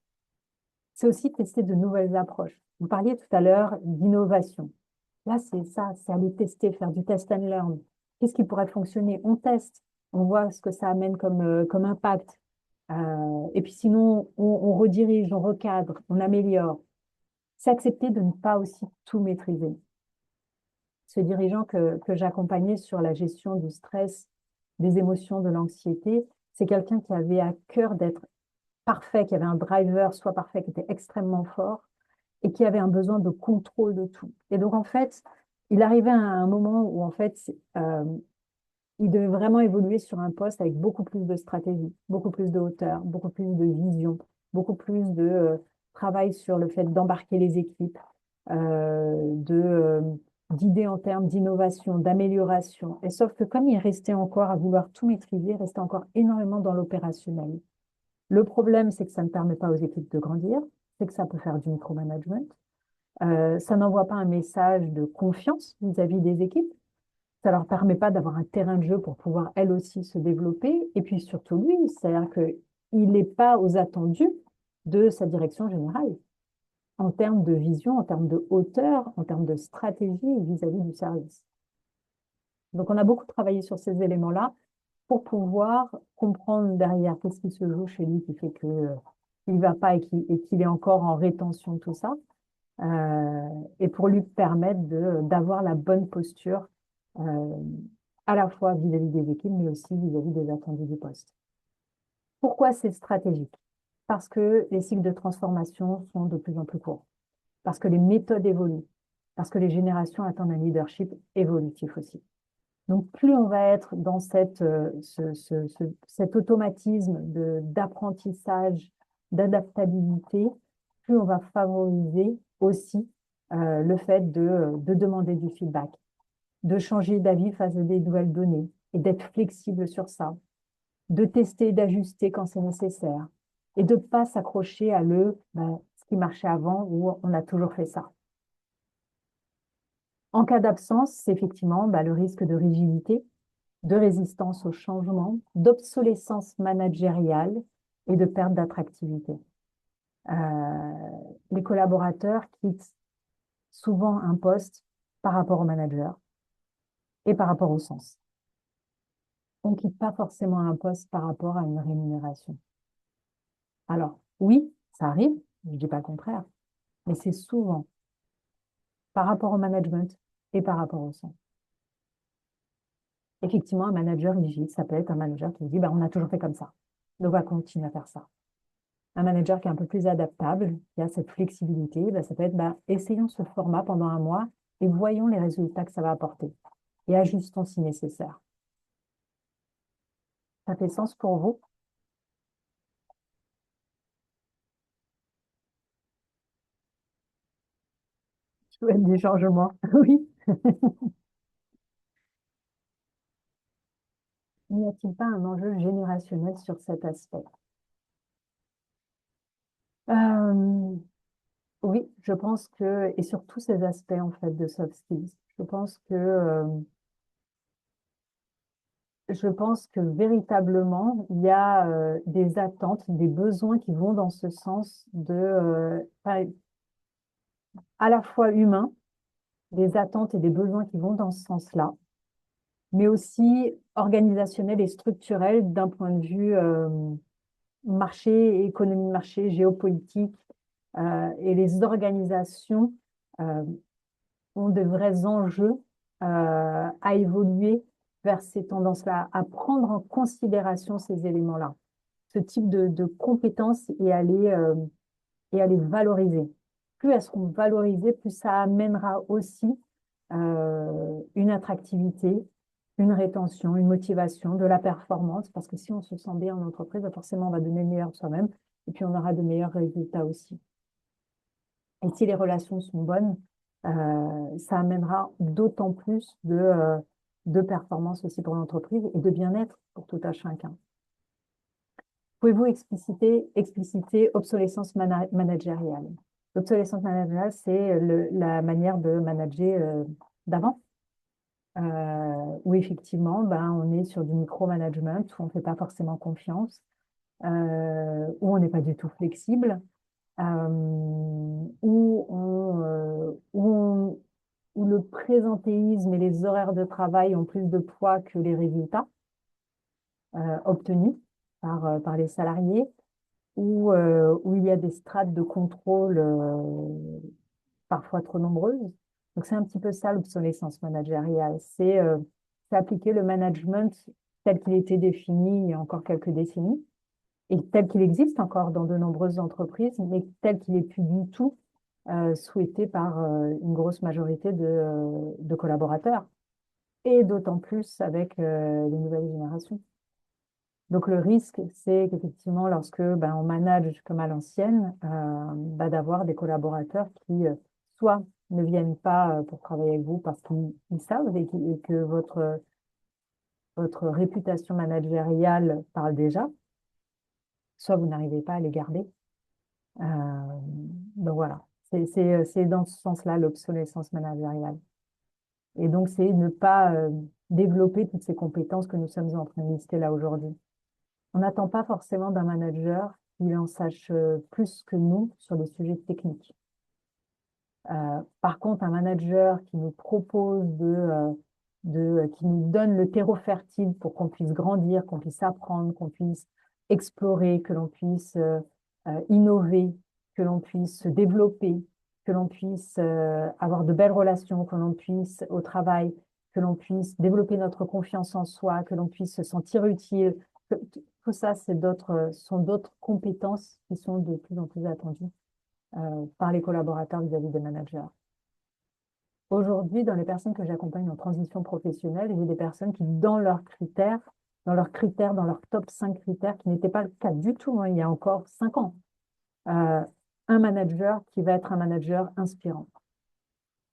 C'est aussi tester de nouvelles approches. Vous parliez tout à l'heure d'innovation. Là, c'est ça, c'est aller tester, faire du test and learn. Qu'est-ce qui pourrait fonctionner? On teste, on voit ce que ça amène comme impact. Et puis sinon, on redirige, on recadre, on améliore. C'est accepter de ne pas aussi tout maîtriser. Ce dirigeant que j'accompagnais sur la gestion du stress, des émotions, de l'anxiété, c'est quelqu'un qui avait à cœur d'être parfait, qui avait un driver soit parfait, qui était extrêmement fort et qui avait un besoin de contrôle de tout. Et donc, en fait, il arrivait à un moment où, en fait, il devait vraiment évoluer sur un poste avec beaucoup plus de stratégie, beaucoup plus de hauteur, beaucoup plus de vision, beaucoup plus de travail sur le fait d'embarquer les équipes, d'idées en termes d'innovation, d'amélioration. Et sauf que comme il restait encore à vouloir tout maîtriser, il restait encore énormément dans l'opérationnel. Le problème, c'est que ça ne permet pas aux équipes de grandir, c'est que ça peut faire du micromanagement. Ça n'envoie pas un message de confiance vis-à-vis des équipes. Ça leur permet pas d'avoir un terrain de jeu pour pouvoir elles aussi se développer. Et puis surtout lui, c'est-à-dire qu'il n'est pas aux attendus de sa direction générale en termes de vision, en termes de hauteur, en termes de stratégie vis-à-vis du service. Donc on a beaucoup travaillé sur ces éléments-là pour pouvoir comprendre derrière qu'est-ce qui se joue chez lui qui fait que il va pas et qu'il est encore en rétention de tout ça, et pour lui permettre d'avoir la bonne posture euh, à la fois vis-à-vis des équipes, mais aussi vis-à-vis des attendus du poste. Pourquoi c'est stratégique? Parce que les cycles de transformation sont de plus en plus courts, parce que les méthodes évoluent, parce que les générations attendent un leadership évolutif aussi. Donc, plus on va être dans cet automatisme d'apprentissage, d'adaptabilité, plus on va favoriser aussi le fait de demander du feedback, de changer d'avis face à des nouvelles données et d'être flexible sur ça, de tester, d'ajuster quand c'est nécessaire et de ne pas s'accrocher à ce qui marchait avant ou on a toujours fait ça. En cas d'absence, c'est effectivement le risque de rigidité, de résistance au changement, d'obsolescence managériale et de perte d'attractivité. Les collaborateurs quittent souvent un poste par rapport au manager et par rapport au sens. On ne quitte pas forcément un poste par rapport à une rémunération. Alors, oui, ça arrive, je ne dis pas le contraire, mais c'est souvent par rapport au management et par rapport au sens. Effectivement, un manager rigide, ça peut être un manager qui dit, on a toujours fait comme ça, donc on va continuer à faire ça. Un manager qui est un peu plus adaptable, qui a cette flexibilité, ça peut être, essayons ce format pendant un mois et voyons les résultats que ça va apporter et ajustons si nécessaire. Ça fait sens pour vous? Je souhaite des changements. Oui. N'y a-t-il pas un enjeu générationnel sur cet aspect? Euh, oui, je pense que, et sur tous ces aspects en fait de soft skills, je pense que véritablement, il y a des attentes, des besoins qui vont dans ce sens de, à la fois humains, des attentes et des besoins qui vont dans ce sens-là, mais aussi organisationnels et structurels d'un point de vue marché, économie de marché, géopolitique, et les organisations euh, ont de vrais enjeux à évoluer vers ces tendances-là, à prendre en considération ces éléments-là, ce type de compétences et à les valoriser. Plus elles seront valorisées, plus ça amènera aussi une attractivité, une rétention, une motivation, de la performance, parce que si on se sent bien en entreprise, bah, forcément, on va donner le meilleur de soi-même et puis on aura de meilleurs résultats aussi. Et si les relations sont bonnes, ça amènera d'autant plus de performance aussi pour l'entreprise et de bien-être pour tout un chacun. Pouvez-vous expliciter obsolescence managériale? L'obsolescence managériale, c'est la manière de manager d'avant, où effectivement, ben, on est sur du micromanagement, où on ne fait pas forcément confiance, où on n'est pas du tout flexible, où le présentéisme et les horaires de travail ont plus de poids que les résultats obtenus par les salariés, où il y a des strates de contrôle parfois trop nombreuses. Donc c'est un petit peu ça l'obsolescence managériale. C'est appliquer le management tel qu'il était défini il y a encore quelques décennies et tel qu'il existe encore dans de nombreuses entreprises, mais tel qu'il n'est plus du tout souhaité par une grosse majorité de collaborateurs, et d'autant plus avec les nouvelles générations. Donc le risque, c'est qu'effectivement, lorsque ben, on manage comme à l'ancienne, bah, d'avoir des collaborateurs qui soit ne viennent pas pour travailler avec vous parce qu'ils savent et que votre réputation managériale parle déjà, soit vous n'arrivez pas à les garder. Euh, donc voilà, c'est dans ce sens-là l'obsolescence managériale. Et donc c'est ne pas développer toutes ces compétences que nous sommes en train de lister là aujourd'hui. On n'attend pas forcément d'un manager qu'il en sache plus que nous sur les sujets techniques. Par contre, un manager qui nous propose qui nous donne le terreau fertile pour qu'on puisse grandir, qu'on puisse apprendre, qu'on puisse explorer, que l'on puisse innover, que l'on puisse se développer, que l'on puisse avoir de belles relations, que l'on puisse au travail, que l'on puisse développer notre confiance en soi, que l'on puisse se sentir utile. Tout ça, sont d'autres compétences qui sont de plus en plus attendues par les collaborateurs vis-à-vis des managers. Aujourd'hui, dans les personnes que j'accompagne en transition professionnelle, j'ai des personnes qui, dans leur top 5 critères, qui n'étaient pas le cas du tout il y a encore 5 ans, euh, un manager qui va être un manager inspirant.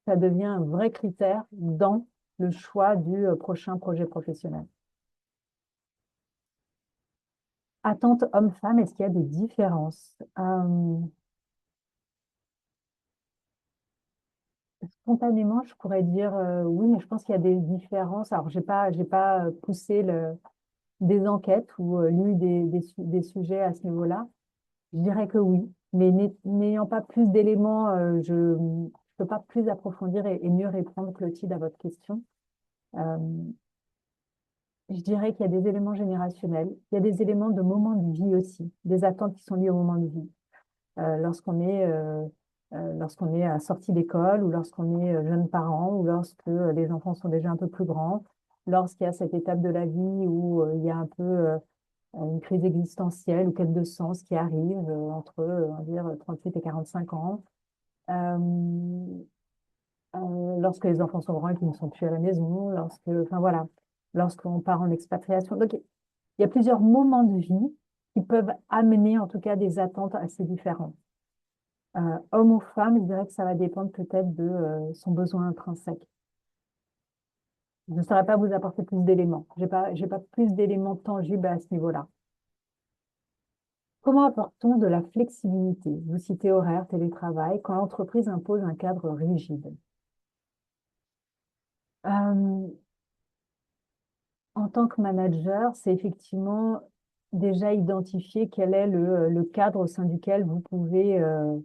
Ça devient un vrai critère dans le choix du prochain projet professionnel. Attente homme-femme, est-ce qu'il y a des différences? Spontanément, je pourrais dire oui, mais je pense qu'il y a des différences. Alors, j'ai pas poussé des enquêtes ou lu des sujets à ce niveau-là. Je dirais que oui, mais n'ayant pas plus d'éléments, je ne peux pas plus approfondir et mieux répondre, Clotilde, à votre question. Euh, je dirais qu'il y a des éléments générationnels, il y a des éléments de moment de vie aussi, des attentes qui sont liées au moment de vie. Lorsqu'on est à sortie d'école ou lorsqu'on est jeune parent ou lorsque les enfants sont déjà un peu plus grands, lorsqu'il y a cette étape de la vie où il y a un peu une crise existentielle ou quête de sens qui arrive entre, on va dire, 38 et 45 ans, euh, lorsque les enfants sont grands et qu'ils ne sont plus à la maison, enfin voilà, lorsqu'on part en expatriation. Donc, il y a plusieurs moments de vie qui peuvent amener en tout cas des attentes assez différentes. Homme ou femme, je dirais que ça va dépendre peut-être de son besoin intrinsèque. Je ne saurais pas vous apporter plus d'éléments. J'ai pas plus d'éléments tangibles à ce niveau-là. Comment apporte-t-on de la flexibilité? Vous citez horaire, télétravail, quand l'entreprise impose un cadre rigide. Euh, En tant que manager, c'est effectivement déjà identifier quel est le cadre au sein duquel vous pouvez euh,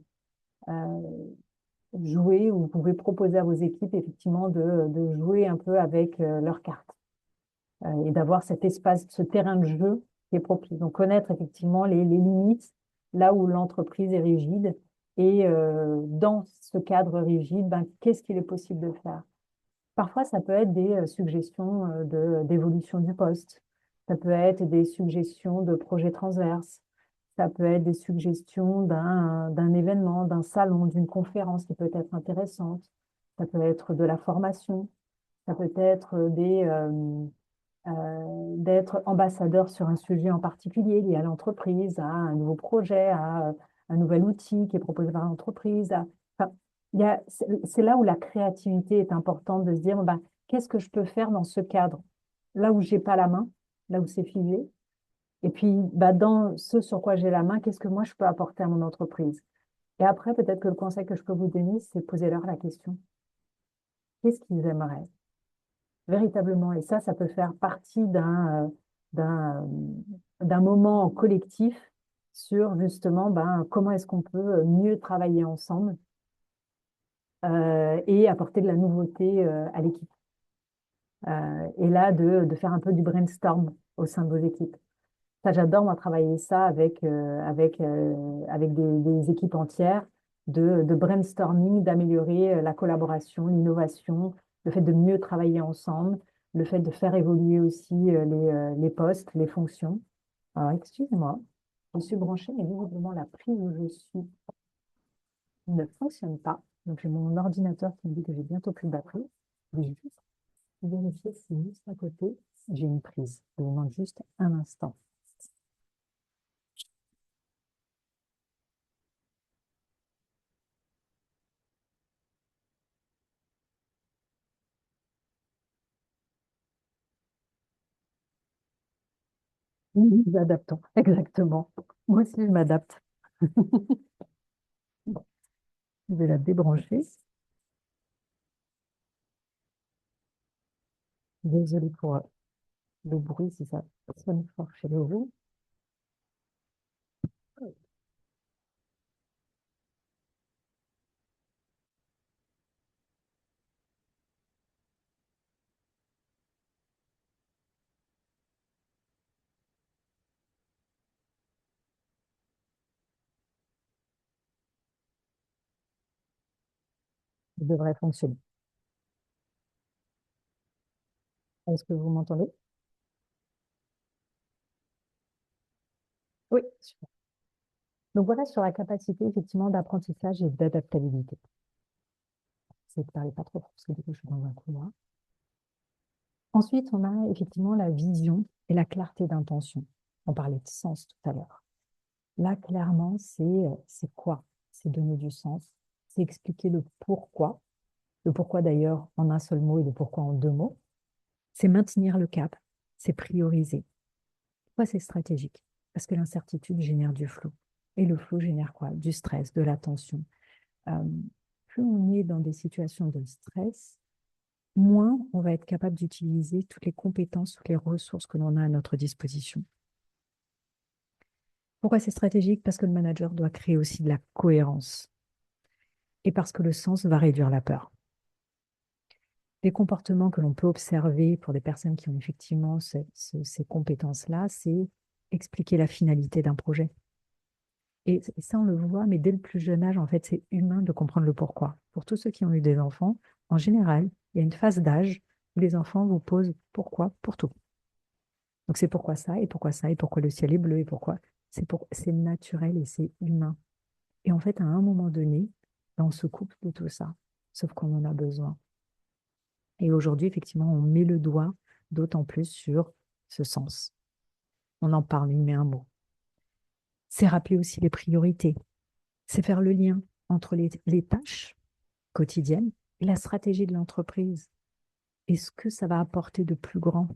jouer ou vous pouvez proposer à vos équipes effectivement de jouer un peu avec leurs cartes et d'avoir cet espace, ce terrain de jeu qui est propice. Donc connaître effectivement les limites là où l'entreprise est rigide et dans ce cadre rigide, ben, qu'est-ce qu'il est possible de faire? Parfois, ça peut être des suggestions d'évolution du poste. Ça peut être des suggestions de projets transverses. Ça peut être des suggestions d'un événement, d'un salon, d'une conférence qui peut être intéressante. Ça peut être de la formation. Ça peut être d'être ambassadeur sur un sujet en particulier lié à l'entreprise, à un nouveau projet, à un nouvel outil qui est proposé par l'entreprise. Enfin, c'est là où la créativité est importante de se dire, bah, qu'est-ce que je peux faire dans ce cadre? Là où j'ai pas la main, là où c'est figé. Et puis, bah, dans ce sur quoi j'ai la main, qu'est-ce que moi je peux apporter à mon entreprise? Et après, peut-être que le conseil que je peux vous donner, c'est poser-leur la question. Qu'est-ce qu'ils aimeraient? Véritablement. Et ça peut faire partie d'un, d'un moment collectif sur justement ben, comment est-ce qu'on peut mieux travailler ensemble et apporter de la nouveauté à l'équipe. Et là, de faire un peu du brainstorm au sein de vos équipes. Ça, j'adore, moi, travailler ça avec des équipes entières, de brainstorming, d'améliorer la collaboration, l'innovation, le fait de mieux travailler ensemble, le fait de faire évoluer aussi les postes, les fonctions. Alors, excusez-moi, je suis branchée, mais visiblement, la prise où je suis ne fonctionne pas. Donc, j'ai mon ordinateur qui me dit que j'ai bientôt plus de batterie. Je vais juste vérifier si juste à côté, j'ai une prise. Je vous demande juste un instant. Nous nous adaptons, exactement. Moi aussi, je m'adapte. Je vais la débrancher. Désolée pour le bruit, si ça sonne fort chez vous. Ça devrait fonctionner. Est-ce que vous m'entendez? Oui, super. Donc voilà sur la capacité effectivement d'apprentissage et d'adaptabilité. C'est de parler pas trop fort parce que du coup, je suis dans un couloir. Ensuite, on a effectivement la vision et la clarté d'intention. On parlait de sens tout à l'heure. Là, clairement, c'est quoi? C'est donner du sens, c'est expliquer le pourquoi d'ailleurs en un seul mot et le pourquoi en deux mots. C'est maintenir le cap, c'est prioriser. Pourquoi c'est stratégique? Parce que l'incertitude génère du flou. Et le flou génère quoi? Du stress, de la tension. Euh, Plus on est dans des situations de stress, moins on va être capable d'utiliser toutes les compétences, toutes les ressources que l'on a à notre disposition. Pourquoi c'est stratégique? Parce que le manager doit créer aussi de la cohérence et parce que le sens va réduire la peur. Les comportements que l'on peut observer pour des personnes qui ont effectivement ces compétences-là, c'est expliquer la finalité d'un projet. Et ça, on le voit, mais dès le plus jeune âge, en fait, c'est humain de comprendre le pourquoi. Pour tous ceux qui ont eu des enfants, en général, il y a une phase d'âge où les enfants vous posent pourquoi pour tout. Donc c'est pourquoi ça, et pourquoi ça, et pourquoi le ciel est bleu, et pourquoi. C'est naturel et c'est humain. Et en fait, à un moment donné, ben, on se coupe de tout ça, sauf qu'on en a besoin. Et aujourd'hui, effectivement, on met le doigt d'autant plus sur ce sens. On en parle, il met un mot. C'est rappeler aussi les priorités. C'est faire le lien entre les tâches quotidiennes et la stratégie de l'entreprise. et ce que ça va apporter de plus grand,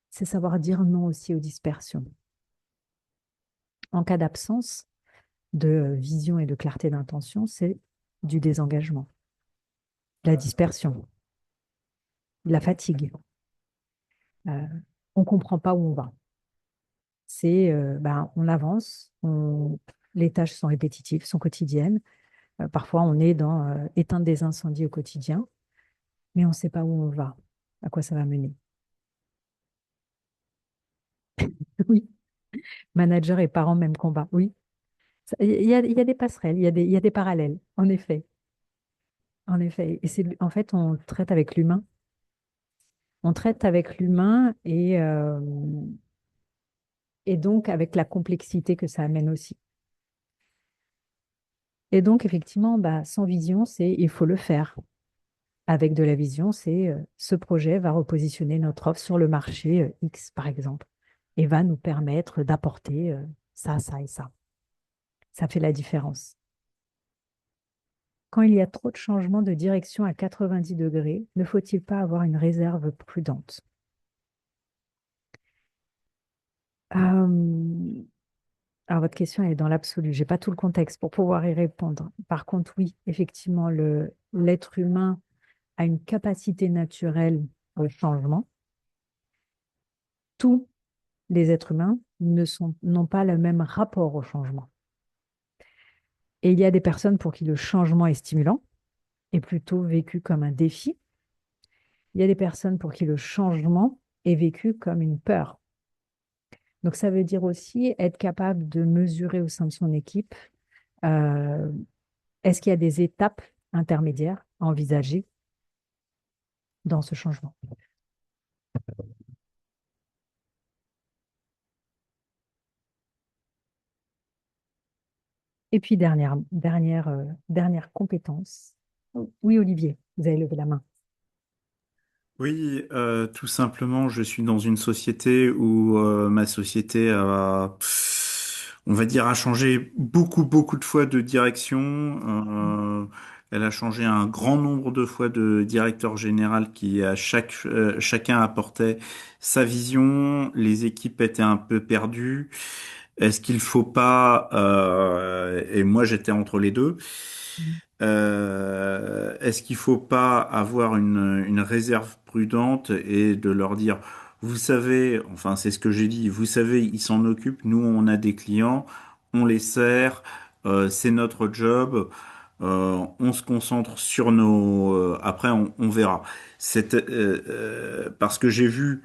c'est savoir dire non aussi aux dispersions. En cas d'absence de vision et de clarté d'intention, c'est du désengagement, la dispersion, la fatigue. Euh, on ne comprend pas où on va. On avance, les tâches sont répétitives, sont quotidiennes. Parfois, on est dans éteindre des incendies au quotidien, mais on ne sait pas où on va, à quoi ça va mener. Oui, manager et parents, même combat. Oui, il y a des passerelles, il y a des parallèles, en effet. En effet. Et en fait, on traite avec l'humain. On traite avec l'humain et donc avec la complexité que ça amène aussi. Et donc, effectivement, bah, sans vision, il faut le faire. Avec de la vision, ce projet va repositionner notre offre sur le marché X, par exemple, et va nous permettre d'apporter ça, ça et ça. Ça fait la différence. Quand il y a trop de changements de direction à 90 degrés, ne faut-il pas avoir une réserve prudente? Euh, alors, votre question est dans l'absolu. Je n'ai pas tout le contexte pour pouvoir y répondre. Par contre, oui, effectivement, l'être humain a une capacité naturelle au changement. Tous les êtres humains n'ont pas le même rapport au changement. Et il y a des personnes pour qui le changement est stimulant et plutôt vécu comme un défi. Il y a des personnes pour qui le changement est vécu comme une peur. Donc, ça veut dire aussi être capable de mesurer au sein de son équipe, euh, est-ce qu'il y a des étapes intermédiaires à envisager dans ce changement. Et puis, dernière compétence. Oui, Olivier, vous avez levé la main. Oui, tout simplement, je suis dans une société où ma société a, on va dire, a changé beaucoup de fois de direction. Elle a changé un grand nombre de fois de directeur général qui chacun apportait sa vision. Les équipes étaient un peu perdues. Est-ce qu'il faut pas, et moi j'étais entre les deux. Est-ce qu'il faut pas avoir une réserve prudente et de leur dire, vous savez, enfin c'est ce que j'ai dit, vous savez, ils s'en occupent, nous on a des clients, on les sert, c'est notre job, on se concentre sur après on verra. Parce que j'ai vu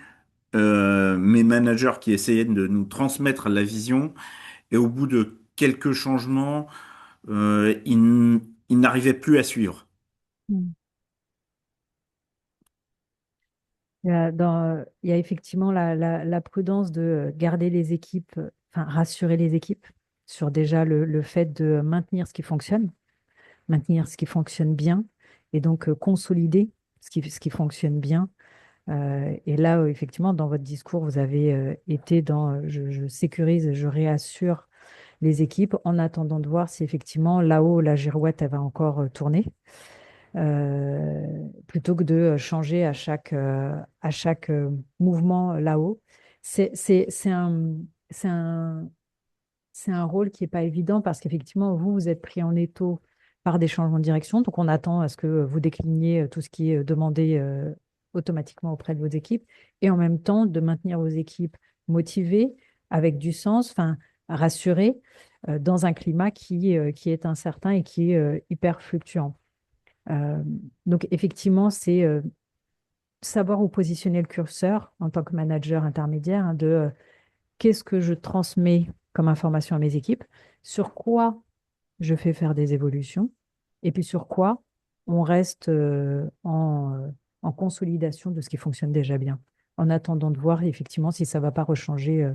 mes managers qui essayaient de nous transmettre la vision et au bout de quelques changements, ils n'arrivaient plus à suivre. Mm. Il y a effectivement la prudence de garder les équipes, enfin rassurer les équipes sur déjà le fait de maintenir ce qui fonctionne bien, et donc consolider ce qui fonctionne bien. Et là, effectivement, dans votre discours, vous avez été dans je sécurise, je réassure les équipes en attendant de voir si effectivement là-haut, la girouette, elle va encore tourner. Plutôt que de changer à chaque mouvement là-haut. C'est c'est- c'est un, c'est un, c'est un rôle qui n'est pas évident parce qu'effectivement, vous êtes pris en étau par des changements de direction. Donc, on attend à ce que vous décliniez tout ce qui est demandé automatiquement auprès de vos équipes et en même temps de maintenir vos équipes motivées, avec du sens, enfin, rassurées dans un climat qui est incertain et qui est hyper fluctuant. Euh, donc, effectivement, c'est savoir où positionner le curseur en tant que manager intermédiaire, hein, de qu'est-ce que je transmets comme information à mes équipes, sur quoi je fais faire des évolutions, et puis sur quoi on reste en consolidation de ce qui fonctionne déjà bien, en attendant de voir effectivement si ça ne va pas rechanger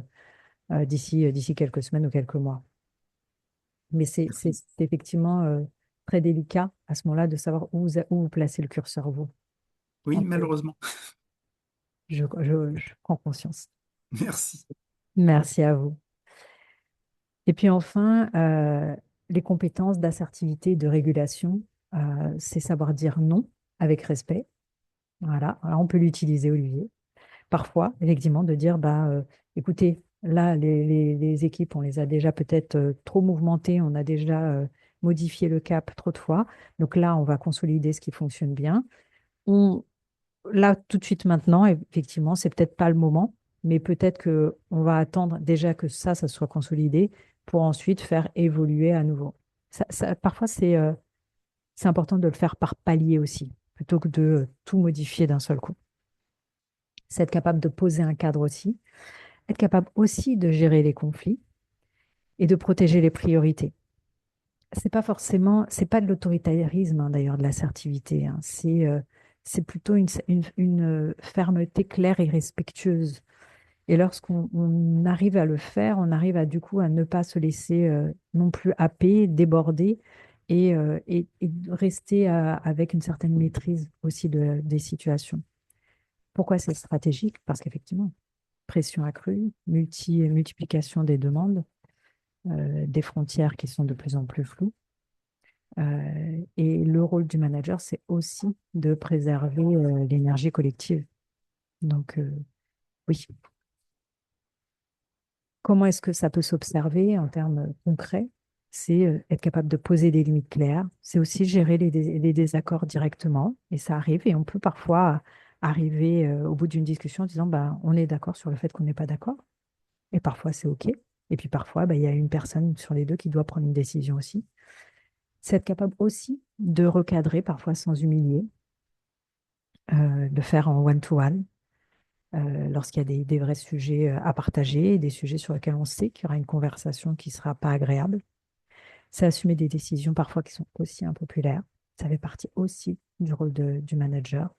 d'ici quelques semaines ou quelques mois. Mais c'est effectivement très délicat à ce moment-là de savoir où vous placez le curseur, vous. Oui, Entre- malheureusement. je prends conscience. Merci. Merci à vous. Et puis enfin, les compétences d'assertivité et de régulation, c'est savoir dire non avec respect, Voilà, alors on peut l'utiliser, Olivier. Parfois, effectivement, de dire, bah, écoutez, là, les équipes, on les a déjà peut-être trop mouvementées, on a déjà modifié le cap trop de fois. Donc là, on va consolider ce qui fonctionne bien. On, Là, tout de suite maintenant, effectivement, c'est peut-être pas le moment, mais peut-être que on va attendre déjà que ça soit consolidé pour ensuite faire évoluer à nouveau. Parfois, c'est important de le faire par palier aussi, plutôt que de tout modifier d'un seul coup. C'est être capable de poser un cadre aussi, être capable aussi de gérer les conflits et de protéger les priorités. C'est pas de l'autoritarisme hein, d'ailleurs, de l'assertivité. Hein. C'est plutôt une fermeté claire et respectueuse. Et lorsqu'on arrive à le faire, on arrive à du coup à ne pas se laisser non plus happer, déborder et de rester avec une certaine maîtrise aussi des situations. Pourquoi c'est stratégique? Parce qu'effectivement, pression accrue, multiplication des demandes, des frontières qui sont de plus en plus floues. Et le rôle du manager, c'est aussi de préserver l'énergie collective. Donc, oui, comment est-ce que ça peut s'observer en termes concrets? C'est être capable de poser des limites claires. C'est aussi gérer les désaccords directement. Et ça arrive. Et on peut parfois arriver au bout d'une discussion en disant, bah, on est d'accord sur le fait qu'on n'est pas d'accord. Et parfois, c'est OK. Et puis parfois, bah, il y a une personne sur les deux qui doit prendre une décision aussi. C'est être capable aussi de recadrer, parfois sans humilier, de faire en one-to-one, lorsqu'il y a des vrais sujets à partager, des sujets sur lesquels on sait qu'il y aura une conversation qui ne sera pas agréable. C'est assumer des décisions parfois qui sont aussi impopulaires. Ça fait partie aussi du rôle du manager.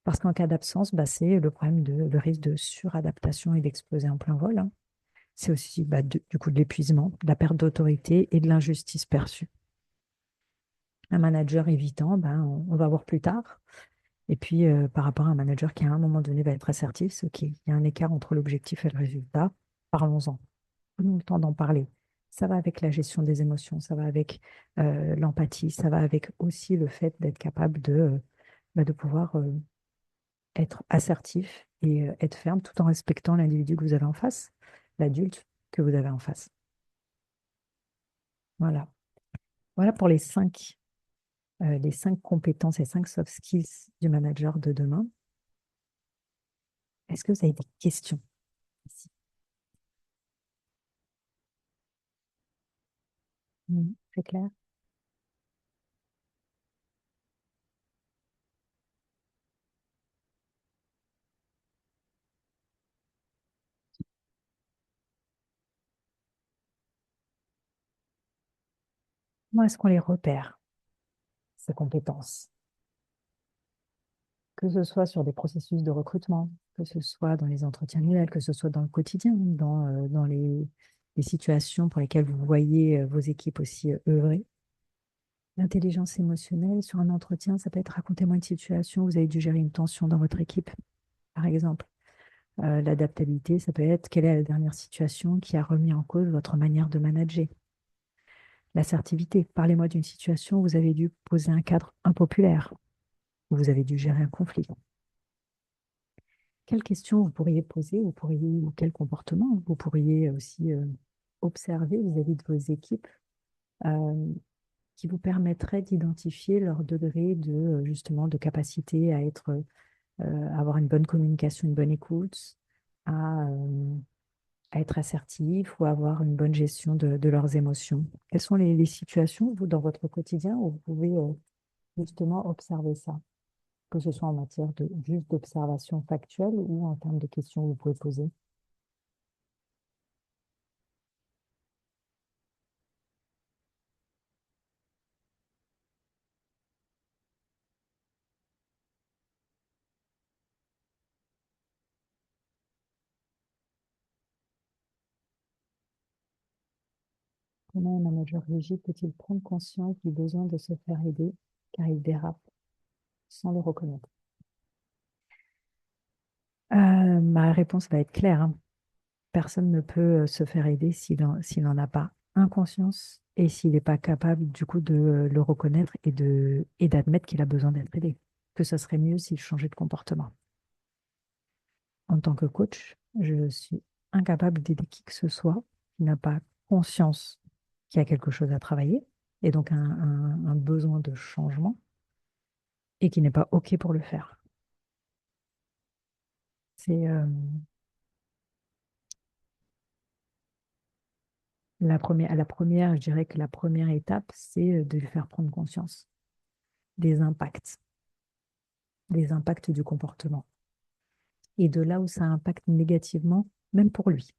Parce qu'en cas d'absence, bah, c'est le risque de suradaptation et d'exploser en plein vol. Hein. C'est aussi bah, du coup de l'épuisement, de la perte d'autorité et de l'injustice perçue. Un manager évitant, ben, on va voir plus tard. Et puis, par rapport à un manager qui, à un moment donné, va être assertif, c'est OK. Il y a un écart entre l'objectif et le résultat. Parlons-en. Prenons le temps d'en parler. Ça va avec la gestion des émotions, ça va avec l'empathie, ça va avec aussi le fait d'être capable de pouvoir être assertif et être ferme tout en respectant l'individu que vous avez en face, l'adulte que vous avez en face. Voilà. Voilà pour les cinq compétences et cinq soft skills du manager de demain. Est-ce que vous avez des questions ici? C'est clair? Comment est-ce qu'on les repère, ces compétences? Que ce soit sur des processus de recrutement, que ce soit dans les entretiens annuels, que ce soit dans le quotidien, dans les situations pour lesquelles vous voyez vos équipes aussi œuvrer. L'intelligence émotionnelle, sur un entretien, ça peut être racontez-moi une situation, vous avez dû gérer une tension dans votre équipe, par exemple. L'adaptabilité, ça peut être quelle est la dernière situation qui a remis en cause votre manière de manager. L'assertivité, parlez-moi d'une situation où vous avez dû poser un cadre impopulaire, où vous avez dû gérer un conflit. Quelles questions vous pourriez poser, ou quel comportement vous pourriez aussi observer vis-à-vis de vos équipes euh, qui vous permettraient d'identifier leur degré justement de capacité à à avoir une bonne communication, une bonne écoute, à, euh, à être assertif ou à avoir une bonne gestion de leurs émotions. Quelles sont les situations, vous, dans votre quotidien, où vous pouvez justement observer ça, que ce soit en matière de juste d'observation factuelle ou en termes de questions que vous pouvez poser? Comment un manager rigide peut-il prendre conscience du besoin de se faire aider car il dérape sans le reconnaître? Ma réponse va être claire. Hein. Personne ne peut se faire aider s'il n'en a pas inconscience et s'il n'est pas capable du coup de le reconnaître et d'admettre qu'il a besoin d'être aidé. que ça serait mieux s'il changeait de comportement. En tant que coach, je suis incapable d'aider qui que ce soit qui n'a pas conscience qu'il y a quelque chose à travailler et donc un besoin de changement et qui n'est pas OK pour le faire. C'est la première, je dirais que la première étape, c'est de lui faire prendre conscience des impacts, des impacts du comportement et de là où ça impacte négativement, même pour lui.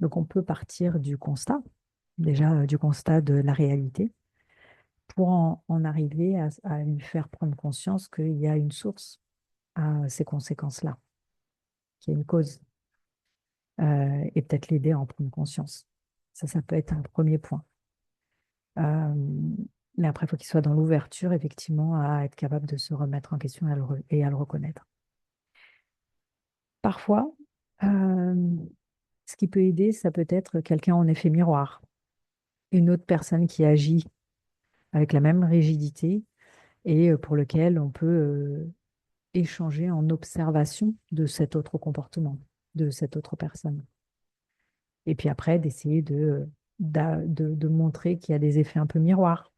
Donc on peut partir du constat, déjà du constat de la réalité, pour en arriver à lui faire prendre conscience qu'il y a une source à ces conséquences-là, qu'il y a une cause, et peut-être l'aider à en prendre conscience. Ça peut être un premier point. Euh, mais après, il faut qu'il soit dans l'ouverture, effectivement, à être capable de se remettre en question et à le reconnaître. Parfois, euh, ce qui peut aider, ça peut être quelqu'un en effet miroir, une autre personne qui agit avec la même rigidité et pour lequel on peut échanger en observation de cet autre comportement, de cette autre personne. Et puis après, d'essayer de montrer qu'il y a des effets un peu miroirs.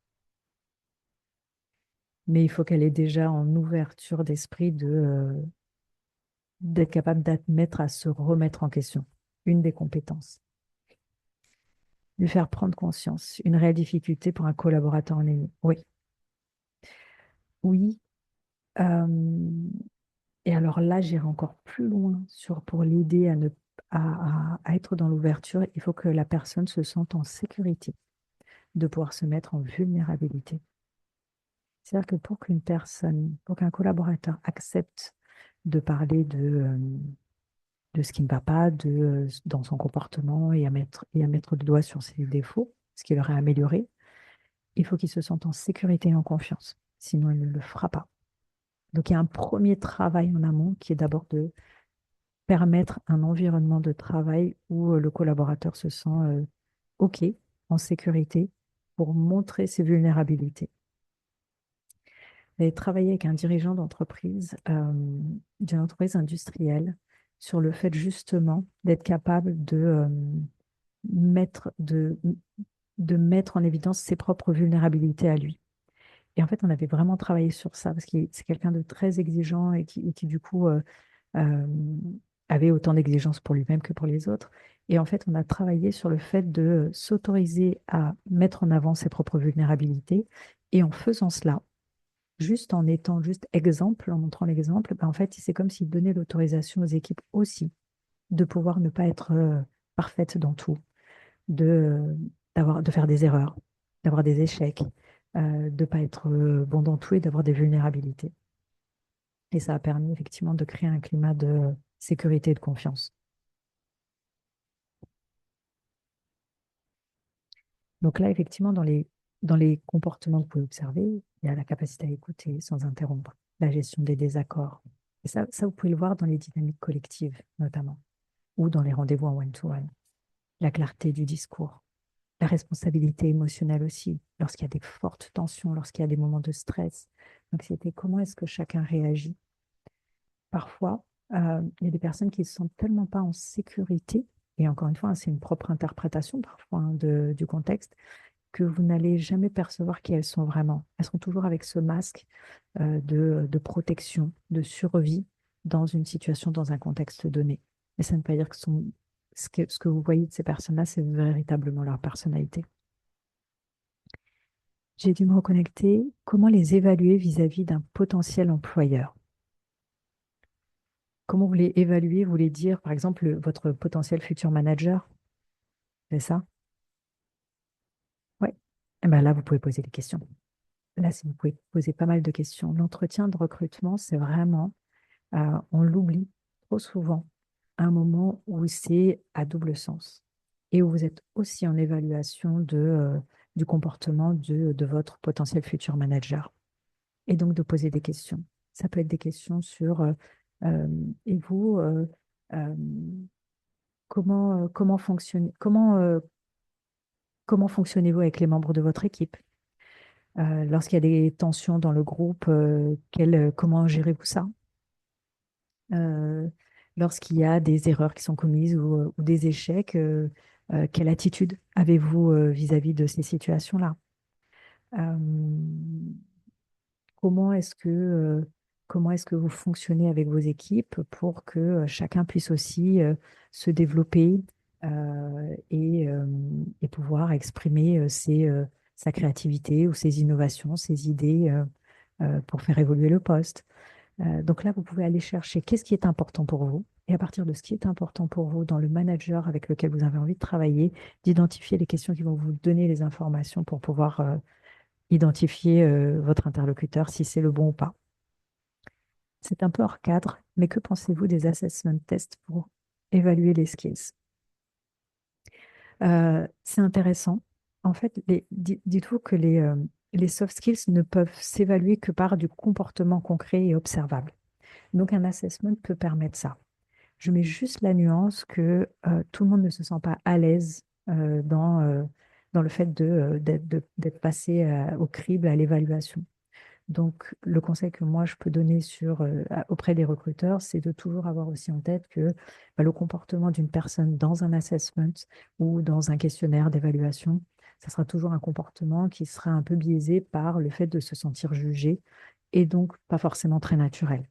Mais il faut qu'elle ait déjà en ouverture d'esprit d'être capable d'admettre à se remettre en question. Une des compétences. Lui faire prendre conscience. Une réelle difficulté pour un collaborateur en ligne. Oui. Oui. euh, et alors là, j'irai encore plus loin pour l'aider à être dans l'ouverture. Il faut que la personne se sente en sécurité de pouvoir se mettre en vulnérabilité. C'est-à-dire que pour qu'un collaborateur accepte de parler de ce qui ne va pas dans son comportement et à mettre le doigt sur ses défauts, ce qu'il aurait amélioré, il faut qu'il se sente en sécurité et en confiance. Sinon, il ne le fera pas. Donc, il y a un premier travail en amont qui est d'abord de permettre un environnement de travail où le collaborateur se sent OK, en sécurité, pour montrer ses vulnérabilités. J'ai travaillé avec un dirigeant d'entreprise, d'une entreprise industrielle, sur le fait justement d'être capable mettre, de, de mettre en évidence ses propres vulnérabilités à lui. Et en fait, on avait vraiment travaillé sur ça parce que c'est quelqu'un de très exigeant et qui du coup, euh, avait autant d'exigences pour lui-même que pour les autres. Et en fait, on a travaillé sur le fait de s'autoriser à mettre en avant ses propres vulnérabilités. Et en faisant cela, juste en étant juste exemple, en montrant l'exemple, ben en fait, c'est comme s'il donnait l'autorisation aux équipes aussi de pouvoir ne pas être parfaite dans tout, de, de faire des erreurs, d'avoir des échecs, de ne pas être bon dans tout et d'avoir des vulnérabilités. Et ça a permis effectivement de créer un climat de sécurité et de confiance. Donc là, effectivement, dans les comportements que vous pouvez observer, il y a la capacité à écouter sans interrompre, la gestion des désaccords. Et ça, vous pouvez le voir dans les dynamiques collectives, notamment, ou dans les rendez-vous en one-to-one. La clarté du discours, la responsabilité émotionnelle aussi, lorsqu'il y a des fortes tensions, lorsqu'il y a des moments de stress. Donc, c'était comment est-ce que chacun réagit. Parfois, il y a des personnes qui ne se sentent tellement pas en sécurité, et encore une fois, hein, c'est une propre interprétation parfois hein, du contexte, que vous n'allez jamais percevoir qui elles sont vraiment. Elles sont toujours avec ce masque de protection, de survie dans une situation, dans un contexte donné. Mais ça ne veut pas dire que, ce que vous voyez de ces personnes-là, c'est véritablement leur personnalité. J'ai dû me reconnecter. Comment les évaluer vis-à-vis d'un potentiel employeur? Comment vous les évaluer? Vous voulez dire, par exemple, votre potentiel futur manager? C'est ça? Oui. Eh ben là, vous pouvez poser des questions. Là, si vous pouvez poser pas mal de questions. L'entretien de recrutement, c'est vraiment, on l'oublie trop souvent, un moment où c'est à double sens et où vous êtes aussi en évaluation du comportement de votre potentiel futur manager. Et donc de poser des questions. Ça peut être des questions sur euh, et vous, euh, comment fonctionnez-vous avec les membres de votre équipe? Lorsqu'il y a des tensions dans le groupe, comment gérez-vous ça? Euh, Lorsqu'il y a des erreurs qui sont commises ou des échecs, quelle attitude avez-vous vis-à-vis de ces situations-là? Euh, Comment est-ce comment est-ce que vous fonctionnez avec vos équipes pour que chacun puisse aussi se développer et pouvoir exprimer sa créativité ou ses innovations, ses idées pour faire évoluer le poste. Donc là, vous pouvez aller chercher qu'est-ce qui est important pour vous. Et à partir de ce qui est important pour vous dans le manager avec lequel vous avez envie de travailler, d'identifier les questions qui vont vous donner les informations pour pouvoir identifier votre interlocuteur si c'est le bon ou pas. C'est un peu hors cadre, mais que pensez-vous des assessment tests pour évaluer les skills? C'est intéressant. En fait, dites-vous que les soft skills ne peuvent s'évaluer que par du comportement concret et observable. Donc, un assessment peut permettre ça. Je mets juste la nuance que tout le monde ne se sent pas à l'aise dans le fait d'être passé au crible, à l'évaluation. Donc, le conseil que moi, je peux donner auprès des recruteurs, c'est de toujours avoir aussi en tête que le comportement d'une personne dans un assessment ou dans un questionnaire d'évaluation, ça sera toujours un comportement qui sera un peu biaisé par le fait de se sentir jugé et donc pas forcément très naturel.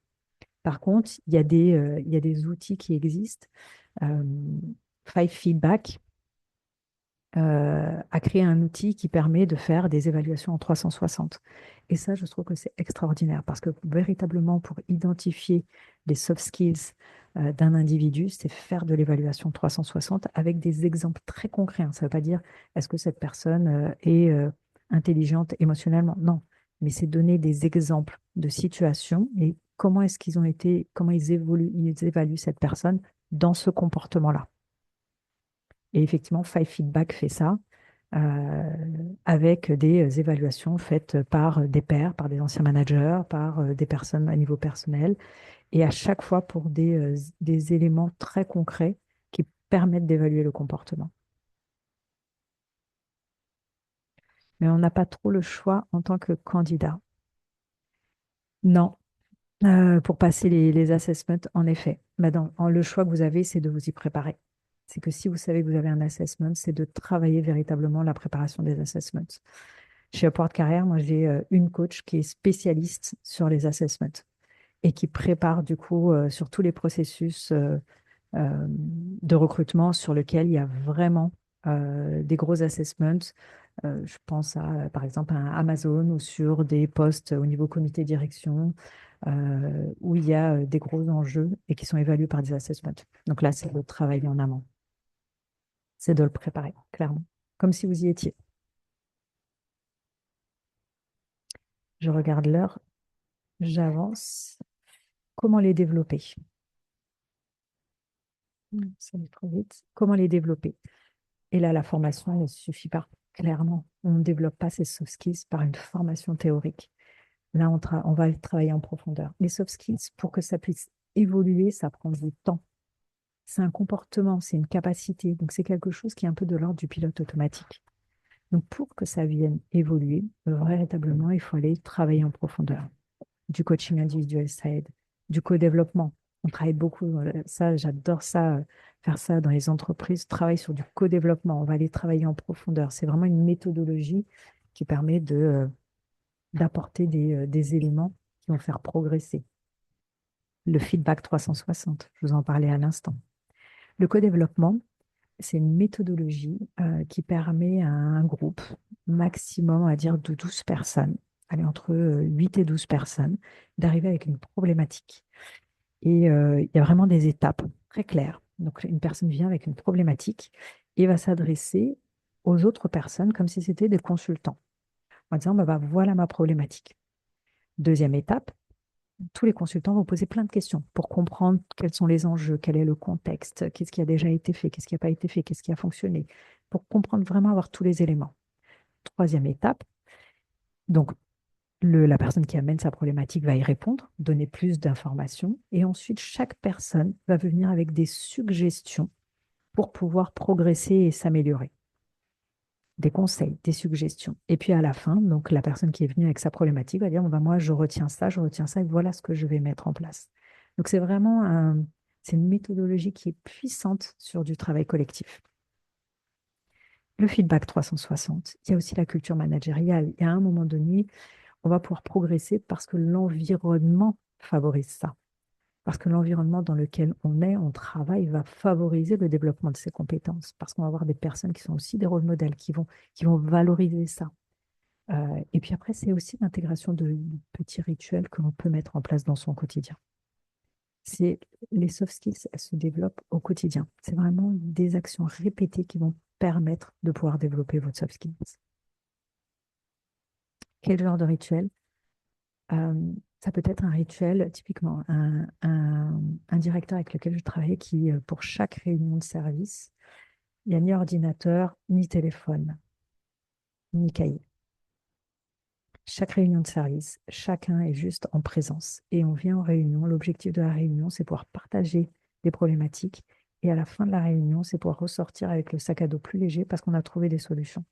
Par contre, il y a des outils qui existent. Euh, Five Feedback a créé un outil qui permet de faire des évaluations en 360. Et ça, je trouve que c'est extraordinaire parce que véritablement, pour identifier les soft skills d'un individu, c'est faire de l'évaluation 360 avec des exemples très concrets, hein. Ça ne veut pas dire est-ce que cette personne est intelligente émotionnellement. Non, mais c'est donner des exemples de situations et comment est-ce qu'ils ont été, comment ils évaluent cette personne dans ce comportement-là. Et effectivement, Five Feedback fait ça euh, avec des évaluations faites par des pairs, par des anciens managers, par des personnes à niveau personnel, et à chaque fois pour des éléments très concrets qui permettent d'évaluer le comportement. Mais on n'a pas trop le choix en tant que candidat. Non. Pour passer les assessments, en effet. Le choix que vous avez, c'est de vous y préparer. C'est que si vous savez que vous avez un assessment, c'est de travailler véritablement la préparation des assessments. Chez Upward Carrière, moi, j'ai une coach qui est spécialiste sur les assessments et qui prépare du coup sur tous les processus de recrutement sur lequel il y a vraiment des gros assessments. Je pense à, par exemple, à Amazon ou sur des postes au niveau comité direction où il y a des gros enjeux et qui sont évalués par des assessments. Donc là, c'est de travailler en amont. C'est de le préparer, clairement, comme si vous y étiez. Je regarde l'heure, j'avance. Comment les développer? Ça va trop vite. Comment les développer? Et là, la formation ne suffit pas. Clairement, on ne développe pas ces soft skills par une formation théorique. Là, on va travailler en profondeur. Les soft skills, pour que ça puisse évoluer, ça prend du temps. C'est un comportement, c'est une capacité. Donc, c'est quelque chose qui est un peu de l'ordre du pilote automatique. Donc, pour que ça vienne évoluer, véritablement, il faut aller travailler en profondeur. Du coaching individuel, ça aide. Du co-développement, on travaille beaucoup. Ça, j'adore ça, faire ça dans les entreprises. Travailler sur du co-développement, on va aller travailler en profondeur. C'est vraiment une méthodologie qui permet d'apporter des éléments qui vont faire progresser. Le feedback 360, je vous en parlais à l'instant. Le co-développement, c'est une méthodologie qui permet à un groupe maximum, on va dire, de 12 personnes, allez, entre 8 et 12 personnes, d'arriver avec une problématique. Et il y a vraiment des étapes très claires. Donc, une personne vient avec une problématique et va s'adresser aux autres personnes comme si c'était des consultants, en disant, voilà ma problématique. Deuxième étape, tous les consultants vont poser plein de questions pour comprendre quels sont les enjeux, quel est le contexte, qu'est-ce qui a déjà été fait, qu'est-ce qui n'a pas été fait, qu'est-ce qui a fonctionné, pour comprendre vraiment, avoir tous les éléments. Troisième étape, donc la personne qui amène sa problématique va y répondre, donner plus d'informations, et ensuite chaque personne va venir avec des suggestions pour pouvoir progresser et s'améliorer. des conseils, des suggestions. Et puis à la fin, donc la personne qui est venue avec sa problématique va dire, bon, ben, moi, je retiens ça, et voilà ce que je vais mettre en place. Donc c'est vraiment c'est une méthodologie qui est puissante sur du travail collectif. Le feedback 360, il y a aussi la culture managériale. Et à un moment donné, on va pouvoir progresser parce que l'environnement favorise ça. Parce que l'environnement dans lequel on travaille, va favoriser le développement de ces compétences. Parce qu'on va avoir des personnes qui sont aussi des rôles modèles, qui vont valoriser ça. Et puis après, c'est aussi l'intégration de petits rituels que l'on peut mettre en place dans son quotidien. C'est les soft skills, elles se développent au quotidien. C'est vraiment des actions répétées qui vont permettre de pouvoir développer votre soft skills. Quel genre de rituel? Euh, Ça peut être un rituel, typiquement, un directeur avec lequel je travaille qui, pour chaque réunion de service, il n'y a ni ordinateur, ni téléphone, ni cahier. Chaque réunion de service, chacun est juste en présence. Et on vient en réunion. L'objectif de la réunion, c'est pouvoir partager des problématiques. Et à la fin de la réunion, c'est pouvoir ressortir avec le sac à dos plus léger parce qu'on a trouvé des solutions.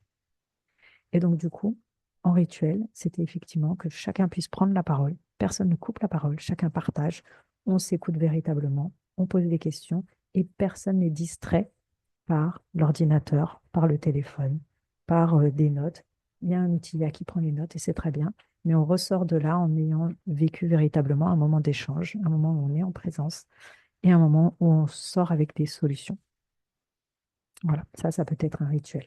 Et donc, du coup, en rituel, c'était effectivement que chacun puisse prendre la parole. Personne ne coupe la parole, chacun partage. On s'écoute véritablement, on pose des questions et personne n'est distrait par l'ordinateur, par le téléphone, par des notes. Il y a un outil qui prend les notes et c'est très bien, mais on ressort de là en ayant vécu véritablement un moment d'échange, un moment où on est en présence et un moment où on sort avec des solutions. Voilà, ça peut être un rituel.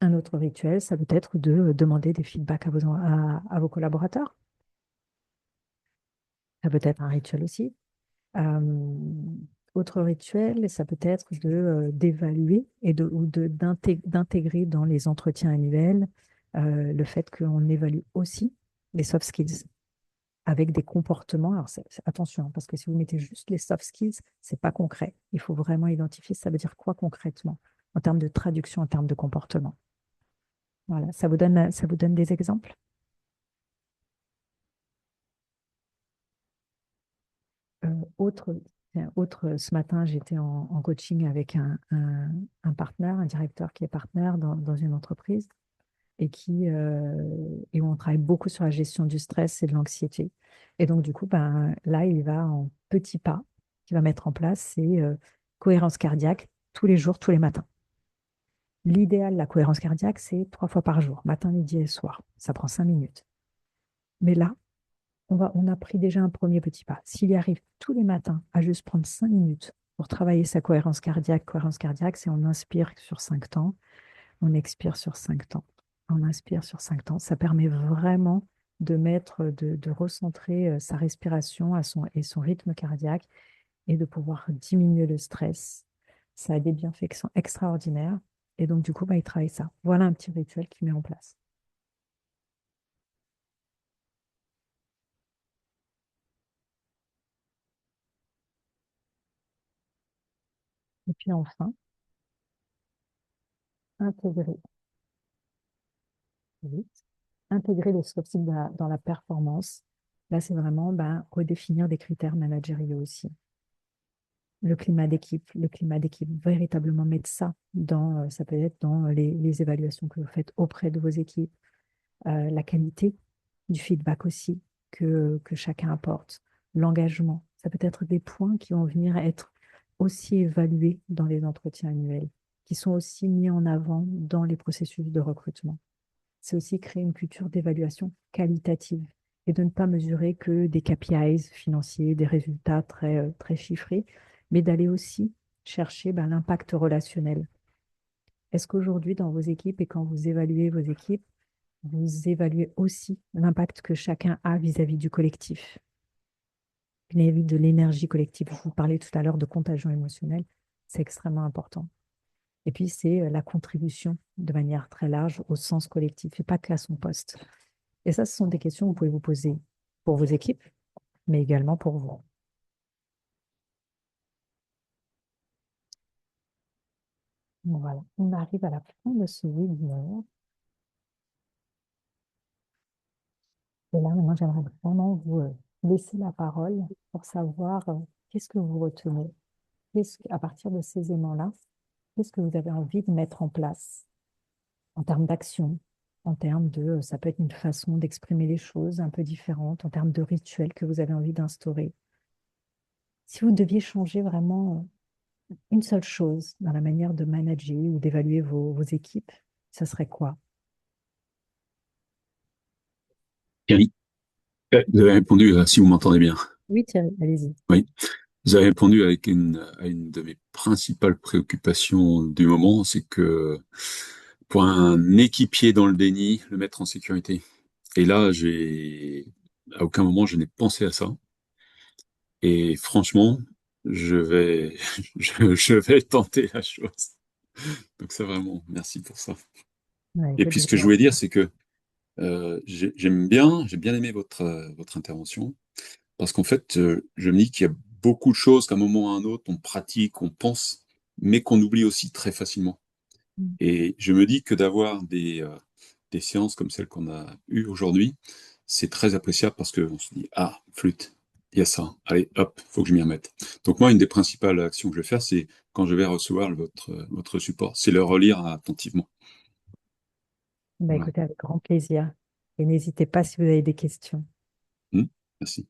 Un autre rituel, ça peut être de demander des feedbacks à vos collaborateurs. Ça peut être un rituel aussi. Euh, Autre rituel, ça peut être d'évaluer d'intégrer dans les entretiens annuels le fait qu'on évalue aussi les soft skills avec des comportements. Alors attention, hein, parce que si vous mettez juste les soft skills, c'est pas concret. Il faut vraiment identifier ça veut dire quoi concrètement en termes de traduction, en termes de comportement. Voilà, ça vous donne des exemples? Euh, autre, ce matin, j'étais en coaching avec un partenaire, un directeur qui est partenaire dans une entreprise et où on travaille beaucoup sur la gestion du stress et de l'anxiété. Et donc, du coup, ben, là, il va en petits pas qu'il va mettre en place, c'est cohérence cardiaque tous les jours, tous les matins. L'idéal, la cohérence cardiaque, c'est 3 fois par jour, matin, midi et soir. Ça prend 5 minutes. Mais là, on a pris déjà un premier petit pas. S'il y arrive tous les matins à juste prendre 5 minutes pour travailler sa cohérence cardiaque, c'est on inspire sur 5 temps, on expire sur 5 temps. On inspire sur 5 temps. Ça permet vraiment de recentrer sa respiration et son rythme cardiaque et de pouvoir diminuer le stress. Ça a des bienfaits qui sont extraordinaires. Et donc, du coup, bah, il travaille ça. Voilà un petit rituel qu'il met en place. Et puis enfin, intégrer. Oui. Intégrer les soft skills dans la performance. Là, c'est vraiment ben, redéfinir des critères managériaux aussi. Le climat d'équipe, véritablement mettre ça ça peut être dans les évaluations que vous faites auprès de vos équipes, la qualité du feedback aussi que chacun apporte, l'engagement. Ça peut être des points qui vont venir être aussi évalués dans les entretiens annuels, qui sont aussi mis en avant dans les processus de recrutement. C'est aussi créer une culture d'évaluation qualitative et de ne pas mesurer que des KPIs financiers, des résultats très chiffrés, mais d'aller aussi chercher ben, l'impact relationnel. Est-ce qu'aujourd'hui, dans vos équipes et quand vous évaluez vos équipes, vous évaluez aussi l'impact que chacun a vis-à-vis du collectif, vis-à-vis de l'énergie collective? Je vous parlais tout à l'heure de contagion émotionnelle, c'est extrêmement important. Et puis, c'est la contribution de manière très large au sens collectif et pas que à son poste. Et ça, ce sont des questions que vous pouvez vous poser pour vos équipes, mais également pour vous. Voilà, on arrive à la fin de ce webinaire. Et là, maintenant, j'aimerais vraiment vous laisser la parole pour savoir qu'est-ce que vous retenez. À partir de ces aimants-là, qu'est-ce que vous avez envie de mettre en place? en termes d'action, en termes de, ça peut être une façon d'exprimer les choses un peu différente, en termes de rituels que vous avez envie d'instaurer. Si vous deviez changer vraiment une seule chose dans la manière de manager ou d'évaluer vos équipes, ça serait quoi? Thierry, vous avez répondu, si vous m'entendez bien. Oui, Thierry, allez-y. Oui, vous avez répondu avec à une de mes principales préoccupations du moment, c'est que pour un équipier dans le déni, le mettre en sécurité. Et là, à aucun moment, je n'ai pensé à ça. Et franchement, je vais tenter la chose. Donc ça, vraiment, merci pour ça. Ouais, Et écoute, puis, ce que je voulais dire, c'est que j'ai bien aimé votre intervention. Parce qu'en fait, je me dis qu'il y a beaucoup de choses qu'à un moment ou à un autre, on pratique, on pense, mais qu'on oublie aussi très facilement. Et je me dis que d'avoir des séances comme celle qu'on a eues aujourd'hui, c'est très appréciable parce qu'on se dit, ah, flûte, il y a ça, allez, hop, faut que je m'y remette. Donc moi, une des principales actions que je vais faire, c'est quand je vais recevoir votre support, c'est le relire attentivement. bah, Voilà. écoutez, avec grand plaisir. Et n'hésitez pas si vous avez des questions. Hmm. Merci.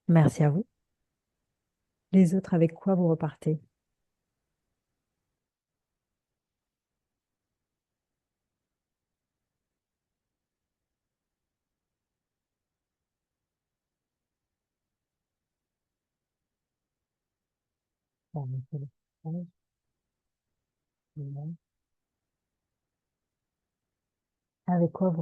Merci à vous. Les autres, avec quoi vous repartez? Bon, avec quoi vous